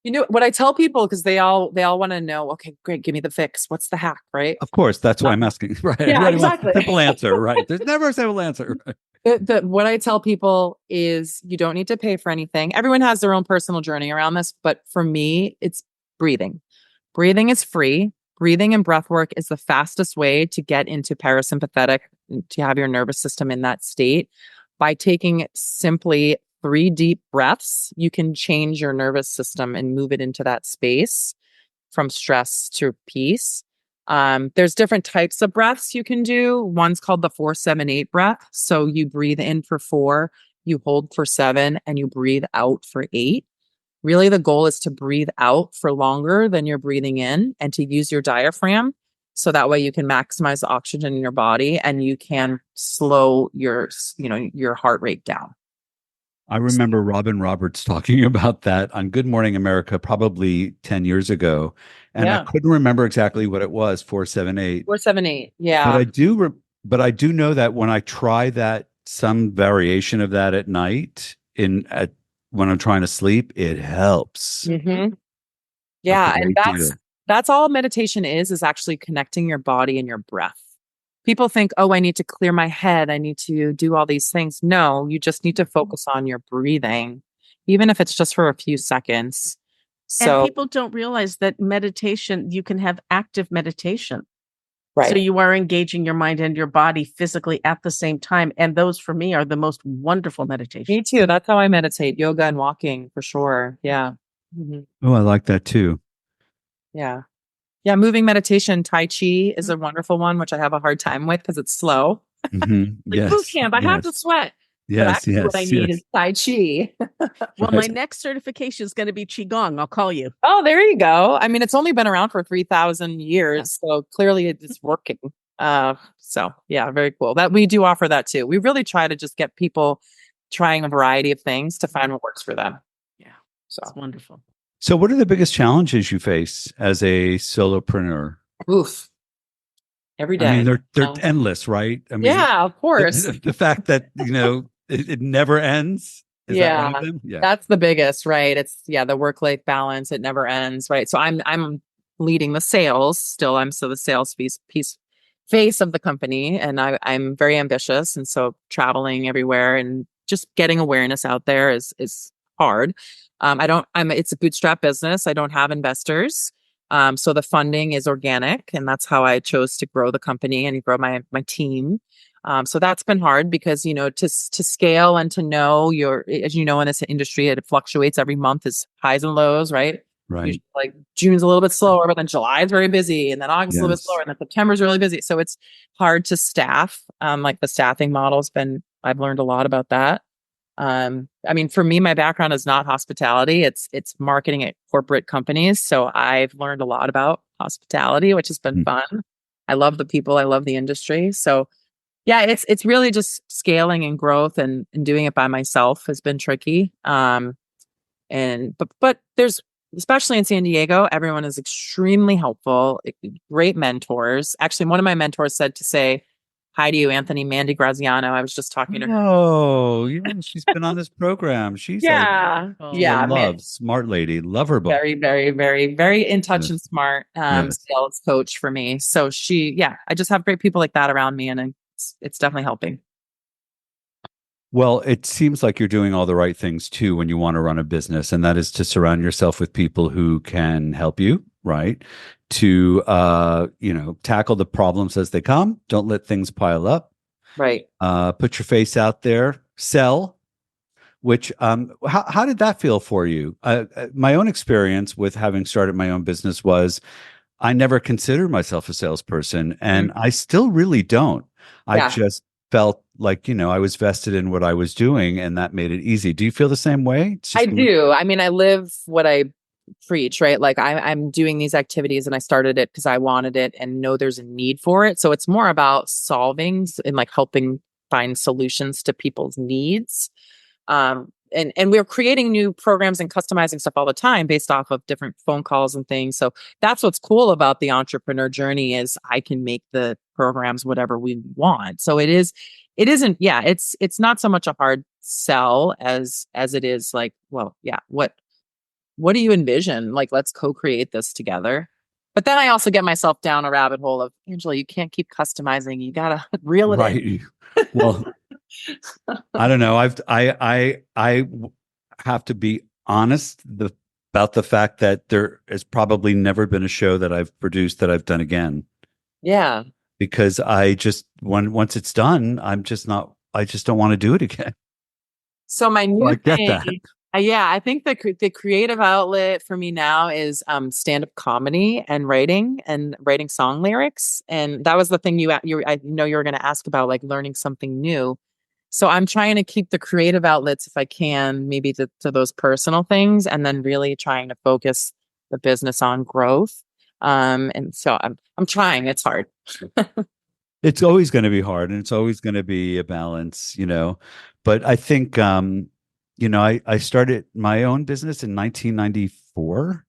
So, what I tell people, because they all want to know, okay, great, give me the fix. What's the hack, right? Of course, that's why I'm asking. Right? Yeah, exactly. Simple answer, right? There's never a simple answer. What I tell people is you don't need to pay for anything. Everyone has their own personal journey around this, but for me, it's breathing. Breathing is free. Breathing and breath work is the fastest way to get into parasympathetic, to have your nervous system in that state. By taking simply 3 deep breaths, you can change your nervous system and move it into that space from stress to peace. There's different types of breaths you can do. One's called the 4-7-8 breath. So you breathe in for 4, you hold for 7, and you breathe out for 8. Really, the goal is to breathe out for longer than you're breathing in, and to use your diaphragm. So that way you can maximize the oxygen in your body, and you can slow your heart rate down. I remember Robin Roberts talking about that on Good Morning America probably 10 years ago. And I couldn't remember exactly what it was, 4-7-8. 4-7-8, yeah. But But I do know that when I try that, some variation of that at night when I'm trying to sleep, it helps Mhm. a Yeah, and great deal. that's all meditation is actually connecting your body and your breath. People think, "Oh, I need to clear my head. I need to do all these things." No, you just need to focus on your breathing, even if it's just for a few seconds. And So, people don't realize that meditation, you can have active meditation. So right. you are engaging your mind and your body physically at the same time. And those for me are the most wonderful meditation. Me too. That's how I meditate, yoga and walking for sure. Yeah. Mhm. Oh, I like that too. Yeah. Yeah, moving meditation, Tai Chi is a wonderful one, which I have a hard time with because it's slow. Like boot Yes, camp, I have to yes, sweat. But yes, actually what I yes, need yes. is Tai Chi. Well, Right. my next certification is going to be Qigong. I'll call you. Oh, there you go. I mean, it's only been around for 3,000 years, so clearly it's working. So yeah, very cool. That we do offer that too. We really try to just get people trying a variety of things to find what works for them. Yeah, So, it's wonderful. So, what are the biggest challenges you face as a solopreneur? oof, every I mean, day. they're endless, right? I mean, Yeah, of course. the fact that it never ends, is that one Yeah, of them? Yeah. that's the biggest, right? It's the work-life balance, it never ends, right? So I'm leading the sales still. I'm so the sales face of the company, and I'm very ambitious, and so traveling everywhere and just getting awareness out there is hard. It's a bootstrap business. I don't have investors. So the funding is organic, and that's how I chose to grow the company and grow my team. So that's been hard because, to scale and to know as you know, in this industry, it fluctuates every month, is highs and lows, right? Right. Usually, like June's a little bit slower, but then July is very busy, and then August is a little bit Yes. slower, and then September's really busy. So it's hard to staff. Like the staffing model's I've learned a lot about that. I mean, for me, my background is not hospitality. It's marketing at corporate companies. So I've learned a lot about hospitality, which has been Mm. fun. I love the people. I love the industry. So yeah, it's really just scaling and growth, and doing it by myself has been tricky. But there's, especially in San Diego, everyone is extremely helpful, great mentors. Actually, one of my mentors said to say hi to you, Anthony, Mandy Graziano. I was just talking to her. Oh, she's been on this program. She's Yeah. she's a Yeah. smart lady. Love her book. Very, very, very, very in touch Yes. and smart Yes. sales coach for me. So I just have great people like that around me, and it's definitely helping. Well, it seems like you're doing all the right things too when you want to run a business, and that is to surround yourself with people who can help you, right? To tackle the problems as they come. Don't let things pile up. Right. Put your face out there. Sell. Which how did that feel for you? My own experience with having started my own business was I never considered myself a salesperson, and I still really don't. I just felt like, I was vested in what I was doing, and that made it easy. Do you feel the same way? I do. I mean, I live what I preach, right? Like I'm doing these activities, and I started it because I wanted it and know there's a need for it. So it's more about solving and like helping find solutions to people's needs. And we're creating new programs and customizing stuff all the time based off of different phone calls and things. So that's what's cool about the entrepreneur journey, is I can make the programs whatever we want. So it's not so much a hard sell as it is like, well, yeah, what do you envision? Like, let's co-create this together. But then I also get myself down a rabbit hole of, Angela, you can't keep customizing. You gotta reel it in. Right. Well, I don't know. I have to be honest about the fact that there has probably never been a show that I've produced that I've done again. Yeah. Because I just once it's done, I just don't want to do it again. So my new I get thing, that. I think the creative outlet for me now is stand-up comedy and writing song lyrics. And that was the thing I know you were going to ask about, like learning something new. So I'm trying to keep the creative outlets, if I can, maybe to those personal things, and then really trying to focus the business on growth. And so I'm trying. It's hard. It's always going to be hard, and it's always going to be a balance, But I think, I started my own business in 1994,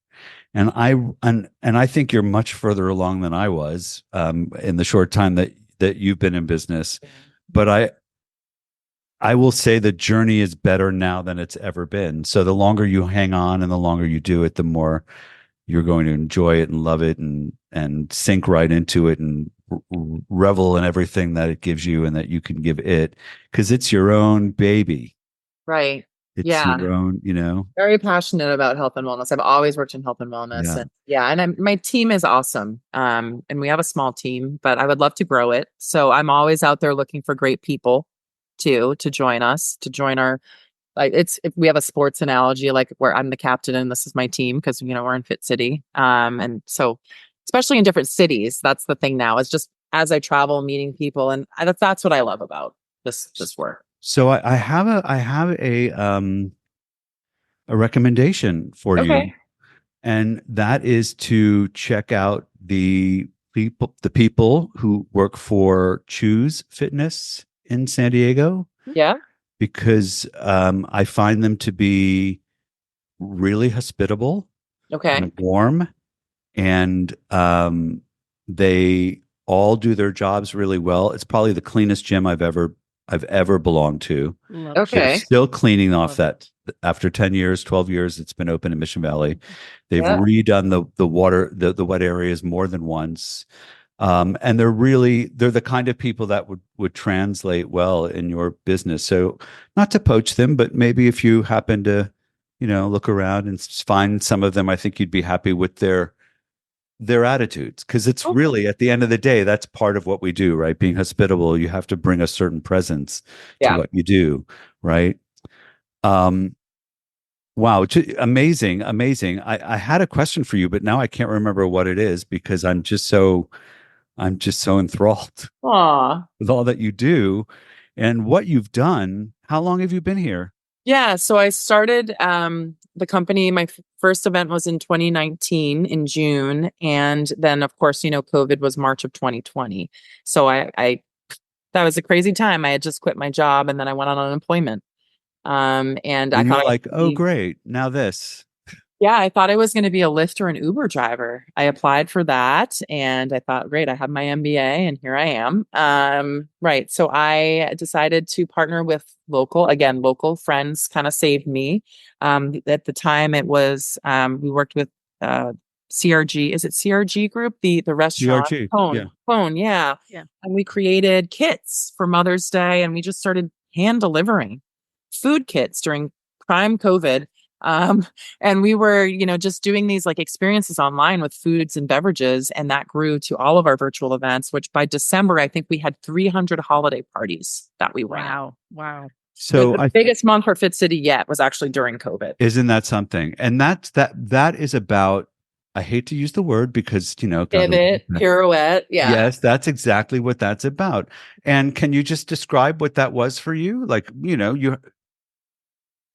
and I think you're much further along than I was in the short time that you've been in business, but I will say the journey is better now than it's ever been. So the longer you hang on and the longer you do it, the more you're going to enjoy it and love it and sink right into it and revel in everything that it gives you and that you can give it, because it's your own baby. Right. It's Yeah. your own, Very passionate about health and wellness. I've always worked in health and wellness. And my team is awesome. And we have a small team, but I would love to grow it. So I'm always out there looking for great people to join us, to join our, like, if we have a sports analogy, like where I'm the captain and this is my team, because, we're in Fit City. And so, especially in different cities, that's the thing now, is just as I travel, meeting people. And that's what I love about this work. So I have a recommendation for you, and that is to check out the people who work for Choose Fitness in San Diego. Yeah, because I find them to be really hospitable, and warm, and they all do their jobs really well. It's probably the cleanest gym I've ever belonged to. They're still cleaning off that after 10 years, 12 years. It's been open in Mission Valley. They've redone the water, the wet areas more than once. And they're the kind of people that would translate well in your business. So not to poach them, but maybe if you happen to, look around and find some of them, I think you'd be happy with their attitudes. Cause it's really, at the end of the day, that's part of what we do, right? Being hospitable, you have to bring a certain presence to what you do. Right. Wow. Amazing. I had a question for you, but now I can't remember what it is because I'm just so enthralled with all that you do and what you've done. How long have you been here? Yeah. So I started the company. My first event was in 2019 in June. And then, of course, COVID was March of 2020. So I that was a crazy time. I had just quit my job and then I went on unemployment. And I thought, like, oh, great. Now this. Yeah, I thought I was going to be a Lyft or an Uber driver. I applied for that and I thought, great, I have my MBA and here I am. Right. So I decided to partner with local friends kind of saved me. At the time it was, we worked with CRG. Is it CRG Group? The restaurant? CRG. Cone. Yeah. And we created kits for Mother's Day and we just started hand delivering food kits during prime COVID. And we were, just doing these like experiences online with foods and beverages. And that grew to all of our virtual events, which by December, I think we had 300 holiday parties that we ran. Wow. So the biggest month for Fit City yet was actually during COVID. Isn't that something? And that is about, I hate to use the word because, pivot, pirouette. Yeah. Yes, that's exactly what that's about. And can you just describe what that was for you? Like, you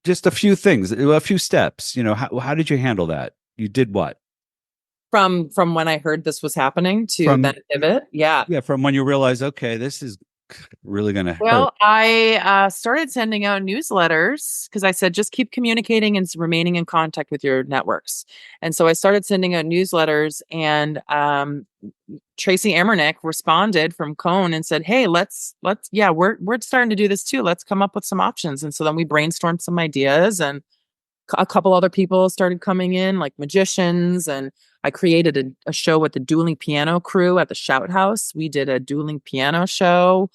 just a few things, a few steps, how did you handle that? You did what? From when I heard this was happening to then pivot. Yeah. Yeah. From when you realize, okay, this is really going to hurt. Well, I started sending out newsletters because I said, just keep communicating and remaining in contact with your networks. And so I started sending out newsletters and Tracy Emernick responded from Cone and said, hey, we're starting to do this too. Let's come up with some options. And so then we brainstormed some ideas and a couple other people started coming in like magicians. And I created a show with the dueling piano crew at the Shout House. We did a dueling piano show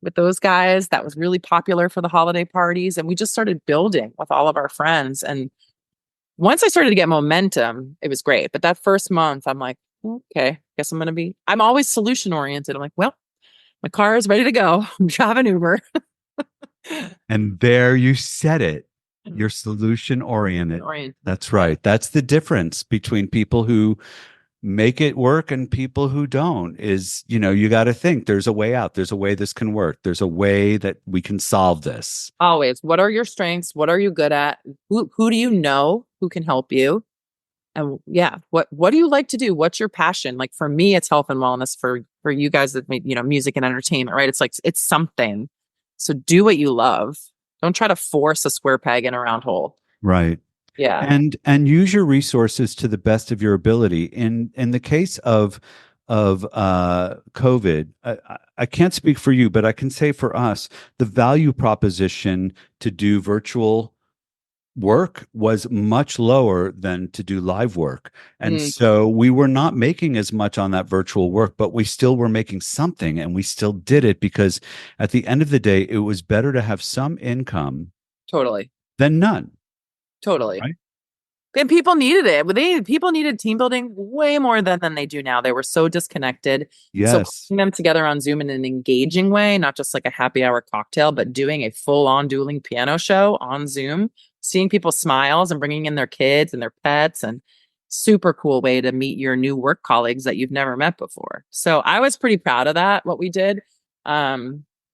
with those guys that was really popular for the holiday parties. And we just started building with all of our friends. And once I started to get momentum, it was great. But that first month, I'm like, okay, guess I'm always solution oriented. I'm like, well, my car is ready to go. I'm driving Uber. And there you said it. You're solution oriented. That's right. That's the difference between people who make it work and people who don't is, you got to think there's a way out. There's a way this can work. There's a way that we can solve this. Always. What are your strengths? What are you good at? Who do you know who can help you? And what do you like to do? What's your passion? Like for me, it's health and wellness. For you guys that make, music and entertainment, right? It's like, it's something. So do what you love. Don't try to force a square peg in a round hole. Right. Yeah. And use your resources to the best of your ability. In the case of COVID, I can't speak for you, but I can say for us, the value proposition to do virtual work was much lower than to do live work. And so we were not making as much on that virtual work, but we still were making something, and we still did it because at the end of the day, it was better to have some income Totally. than none. Totally. Right? And people needed it. People needed team building way more than they do now. They were so disconnected. So Yes. putting them together on Zoom in an engaging way, not just like a happy hour cocktail, but doing a full-on dueling piano show on Zoom, seeing people's smiles and bringing in their kids and their pets, and super cool way to meet your new work colleagues that you've never met before. So I was pretty proud of that, what we did.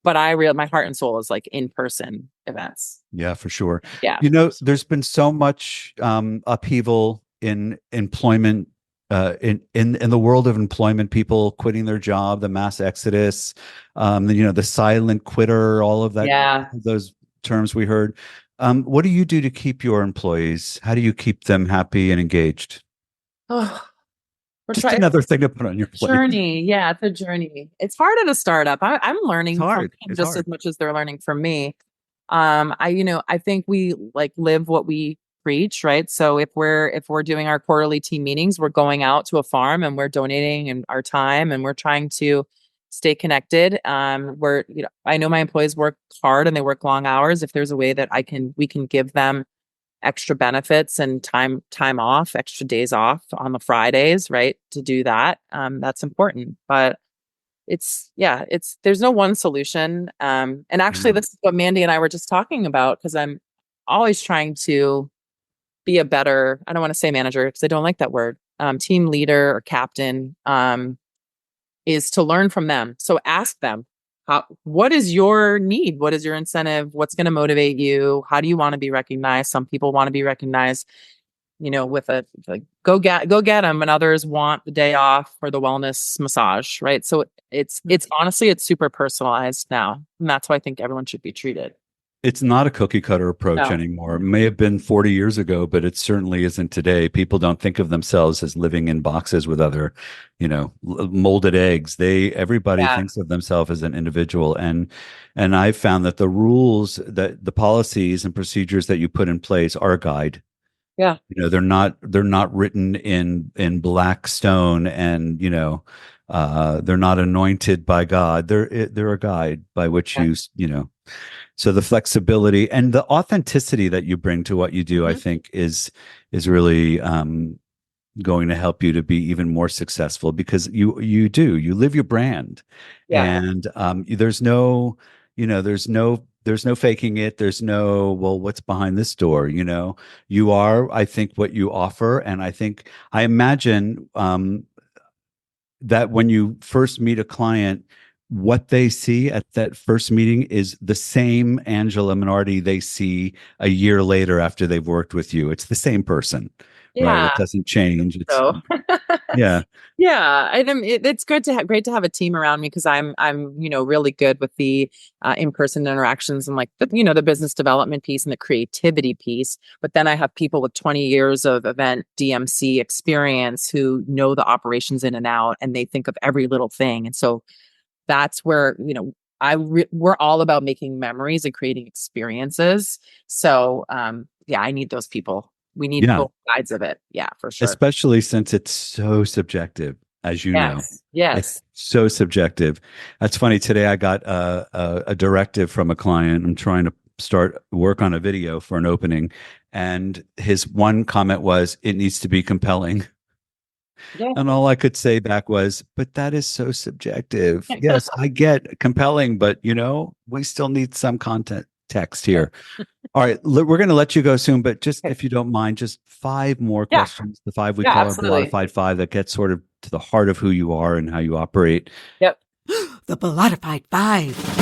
But my heart and soul is like in-person events. Yeah, for sure. Yeah. There's been so much upheaval in employment, in the world of employment, people quitting their job, the mass exodus, the silent quitter, all of that, Yeah. those terms we heard. What do you do to keep your employees? How do you keep them happy and engaged? Oh, Just another thing to put on your plate. Journey. Yeah, it's a journey. It's hard at a startup. I'm learning It's hard. from them It's just hard. as much as they're learning from me. I think we like live what we preach, right? So if we're doing our quarterly team meetings, we're going out to a farm and we're donating and our time, and we're trying to stay connected. I know my employees work hard and they work long hours. If there's a way that we can give them extra benefits and time off, extra days off on the Fridays, right? To do that. That's important. But there's no one solution. And actually this is what Mandy and I were just talking about, because I'm always trying to be a better, I don't want to say manager because I don't like that word, team leader or captain, is to learn from them. So ask them, what is your need? What is your incentive? What's going to motivate you? How do you want to be recognized? Some people want to be recognized, with a like, go get them, and others want the day off or the wellness massage, right? So it's honestly, it's super personalized now, and that's how I think everyone should be treated. It's not a cookie cutter approach No. anymore. It may have been 40 years ago, but it certainly isn't today. People don't think of themselves as living in boxes with other, molded eggs. Everybody thinks of themselves as an individual. And I've found that the rules, that the policies and procedures that you put in place are a guide. Yeah. They're not written in black stone, and, they're not anointed by God. They're a guide by which so the flexibility and the authenticity that you bring to what you do, I think is really going to help you to be even more successful, because you live your brand, and there's no faking it. There's no, well, what's behind this door? You are, I think, what you offer. And I imagine that when you first meet a client, what they see at that first meeting is the same Angela Minardi they see a year later after they've worked with you. It's the same person, right? It doesn't change. Yeah. Yeah, it's great to have a team around me, because I'm really good with the in-person interactions and like the business development piece and the creativity piece. But then I have people with 20 years of event DMC experience who know the operations in and out, and they think of every little thing. And so that's where we're all about making memories and creating experiences. So I need those people. We need both sides of it. Yeah, for sure. Especially since it's so subjective, as you know. Yes. It's so subjective. That's funny. Today I got a directive from a client. I'm trying to start work on a video for an opening, and his one comment was, "It needs to be compelling." Yeah. And all I could say back was, "But that is so subjective." Yes, I get compelling, but we still need some text here. All right, we're going to let you go soon, but just if you don't mind, just 5 more questions. The 5 we call our Bollotta-FIDE 5, that gets sort of to the heart of who you are and how you operate. Yep. The Bollotta-FIDE 5.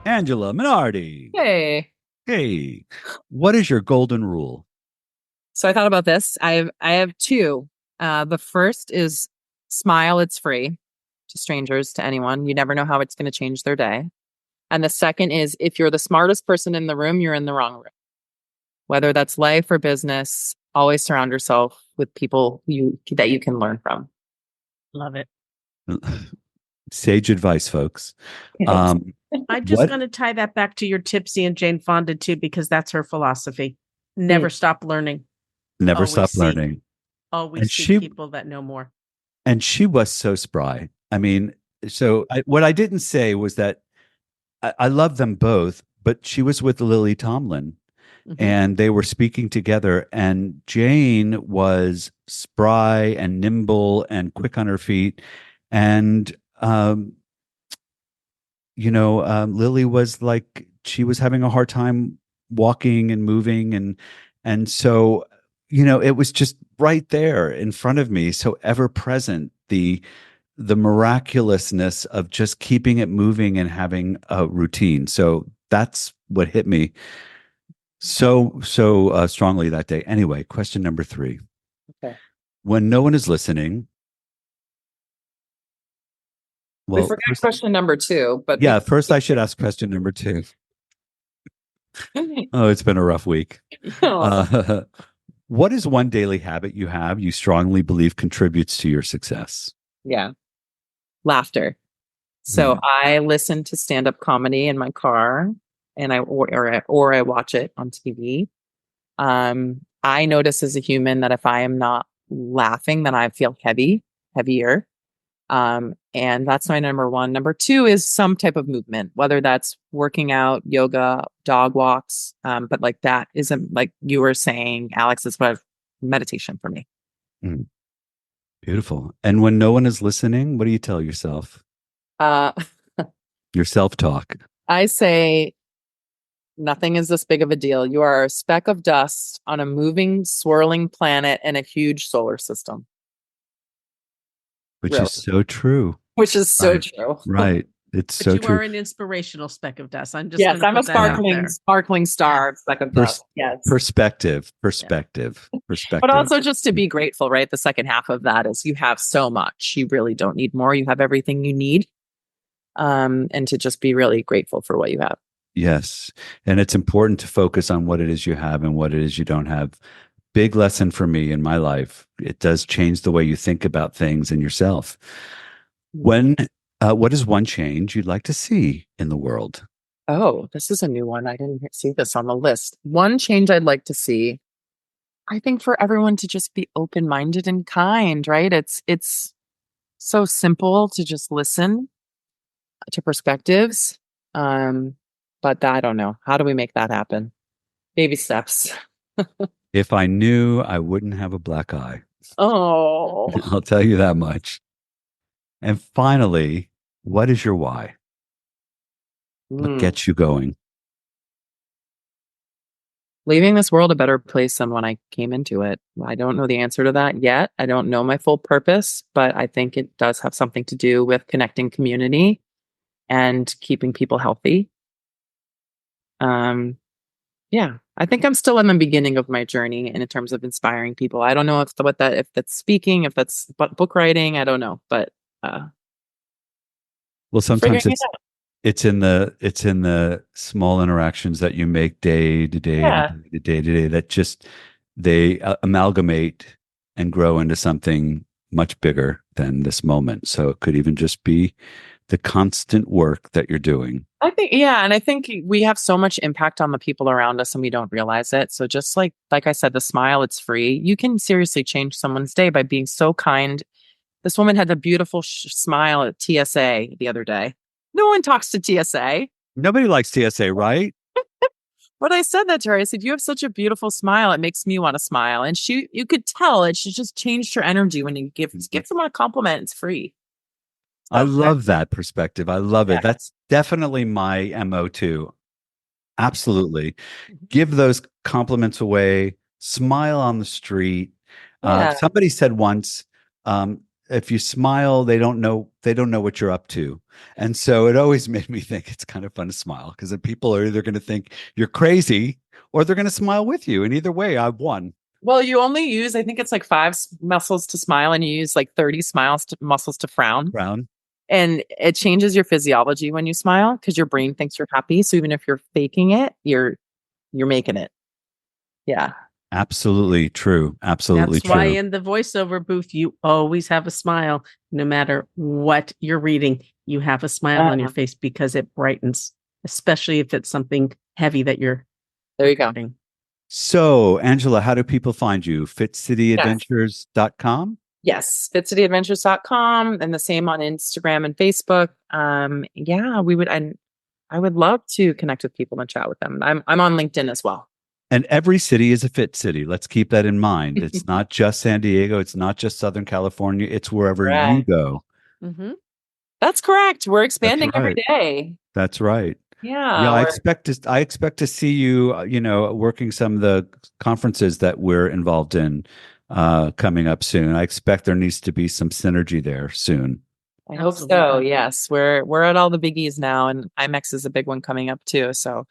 Angela Minardi. Hey. What is your golden rule? So I thought about this. I have 2. The first is smile. It's free to strangers, to anyone. You never know how it's going to change their day. And the second is, if you're the smartest person in the room, you're in the wrong room. Whether that's life or business, always surround yourself with people that you can learn from. Love it. Sage advice, folks. Thanks. I'm just What- going to tie that back to your Tipsy and Jane Fonda too, because that's her philosophy. Never stop learning. Never Always stop seek. learning. Always And seek she- people that know more. And she was so spry. I mean, what I didn't say was that I love them both, but she was with Lily Tomlin Mhm. and they were speaking together, and Jane was spry and nimble and quick on her feet. And, Lily was like, she was having a hard time walking and moving. And so, it was just right there in front of me. So ever present, the miraculousness of just keeping it moving and having a routine. So that's what hit me so strongly that day. Anyway, question number 3. Okay. When no one is listening. We forgot question number 2, but yeah, first I should ask question number 2. Oh, it's been a rough week. What is one daily habit you strongly believe contributes to your success? Yeah. Laughter. So Hmm. I listen to stand-up comedy in my car, and I watch it on TV. I notice as a human that if I am not laughing, then I feel heavier. And that's my number 1. Number 2 is some type of movement, whether that's working out, yoga, dog walks. But like that isn't, like you were saying, Alex, is what meditation for me. Mm. Beautiful. And when no one is listening, what do you tell yourself? Your self-talk. I say, nothing is this big of a deal. You are a speck of dust on a moving, swirling planet in a huge solar system. Which Really? is so true. Which is so Right. true. Right. It's But so you true. are an inspirational speck of dust. I'm just Yes, gonna I'm a put that out there. sparkling star speck of dust. Yes. Perspective. But also just to be grateful, right? The second half of that is you have so much. You really don't need more. You have everything you need. And to just be really grateful for what you have. Yes. And it's important to focus on what it is you have and what it is you don't have. Big lesson for me in my life. It does change the way you think about things and yourself. What is one change you'd like to see in the world? Oh, this is a new one. I didn't see this on the list. One change I'd like to see, I think, for everyone to just be open-minded and kind, right? It's so simple to just listen to perspectives. But I don't know. How do we make that happen? Baby steps. If I knew, I wouldn't have a black eye. Oh, I'll tell you that much. And finally, what is your why? What gets you going? leaving this world a better place than when I came into it. I don't know the answer to that yet. I don't know my full purpose, but I think it does have something to do with connecting community and keeping people healthy. Yeah, I think I'm still in the beginning of my journey in terms of inspiring people. I don't know if that's speaking, if that's book writing. I don't know, but Well, sometimes figuring it out. it's in the small interactions that you make day to day Yeah. to day to day that just they amalgamate and grow into something much bigger than this moment. So it could even just be the constant work that you're doing. I think, yeah. And I think we have so much impact on the people around us and we don't realize it. So just like I said, the smile, it's free. You can seriously change someone's day by being so kind. This woman had a beautiful smile at TSA the other day. No one talks to TSA. Nobody likes TSA, right? But I said that to her. I said, you have such a beautiful smile. It makes me want to smile. And you could tell it. She just changed her energy when you give someone a compliment. It's free. I love that perspective. I love it. Yeah. That's definitely my MO too. Absolutely. Give those compliments away. Smile on the street. Yeah. Somebody said once, if you smile, they don't know what you're up to. And so it always made me think it's kind of fun to smile because the people are either going to think you're crazy or they're going to smile with you. And either way, I've won. Well, you only use, I think it's like 5 muscles to smile and you use like 30 muscles to frown. Brown. And it changes your physiology when you smile because your brain thinks you're happy. So even if you're faking it, you're making it. Yeah. Absolutely true. Absolutely That's why true. in the voiceover booth, you always have a smile. No matter what you're reading, you have a smile on your face because it brightens, especially if it's something heavy that you're There you go. reading. So, Angela, how do people find you? FitCityAdventures.com? Yes, fitcityadventures.com, and the same on Instagram and Facebook. Yeah, I would love to connect with people and chat with them. I'm on LinkedIn as well. And every city is a fit city. Let's keep that in mind. It's not just San Diego. It's not just Southern California. It's wherever you go. Mm-hmm. That's correct. We're expanding That's right. every day. That's right. Yeah. I expect to see you, working some of the conferences that we're involved in coming up soon. I expect there needs to be some synergy there soon. I hope so. Yes. We're at all the biggies now, and IMEX is a big one coming up too. So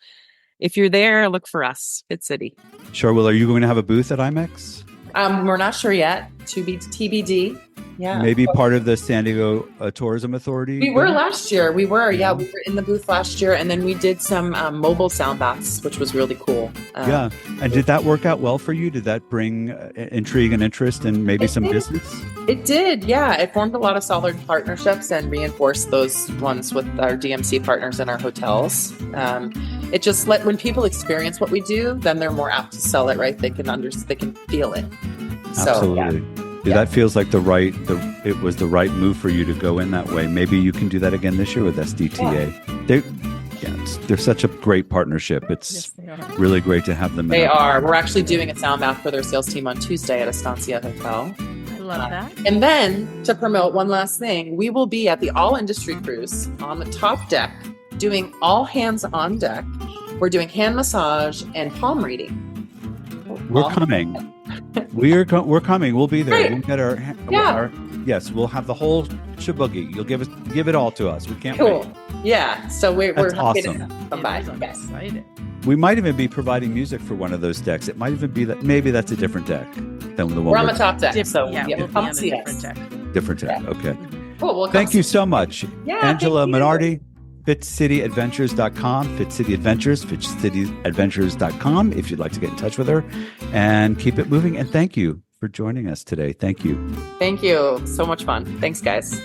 if you're there, look for us, Fit City. Sure. Well, are you going to have a booth at IMEX? We're not sure yet. To be TBD. Yeah. Maybe part of the San Diego Tourism Authority? We were last year. We were in the booth last year, and then we did some mobile sound baths, which was really cool. Yeah. And did that work out well for you? Did that bring intrigue and interest and maybe some business? It did. Yeah. It formed a lot of solid partnerships and reinforced those ones with our DMC partners and our hotels. It just when people experience what we do, then they're more apt to sell it, right? They can feel it. Absolutely. So, That feels like it was the right move for you to go in that way. Maybe you can do that again this year with SDTA. They're such a great partnership. It's really great to have them. They are. We're actually doing a sound bath for their sales team on Tuesday at Estancia Hotel. I love that. And then to promote one last thing, we will be at the All Industry Cruise on the top deck doing all hands on deck. We're doing hand massage and palm reading. We're coming. We're coming. We'll be there. Great. We'll get our yes. We'll have the whole shaboogie. You'll give it all to us. We can't wait. Yeah. So we're happy awesome. to come by. I'm Yes. excited. We might even be providing music for one of those decks. It might even be that maybe that's a different deck than the one We're on the top deck. So we'll be come on a see different us. deck. different deck. Okay. Cool. Well, Thank you so much, Yeah, Angela thank you. Minardi. FitCityAdventures.com, FitCityAdventures, FitCityAdventures.com if you'd like to get in touch with her and keep it moving. And thank you for joining us today. Thank you. Thank you. So much fun. Thanks, guys.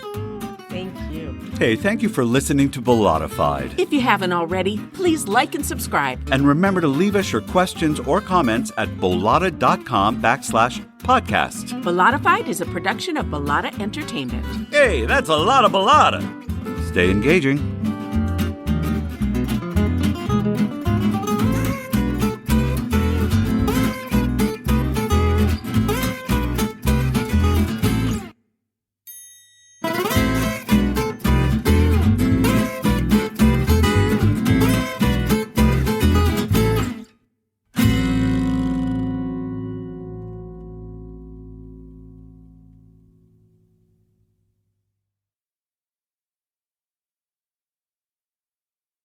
Thank you. Hey, thank you for listening to Bollotta-FIDE. If you haven't already, please like and subscribe. And remember to leave us your questions or comments at bollotta.com/podcast. Bollotta-FIDE is a production of Bollotta Entertainment. Hey, that's a lot of Bollotta. Stay engaging.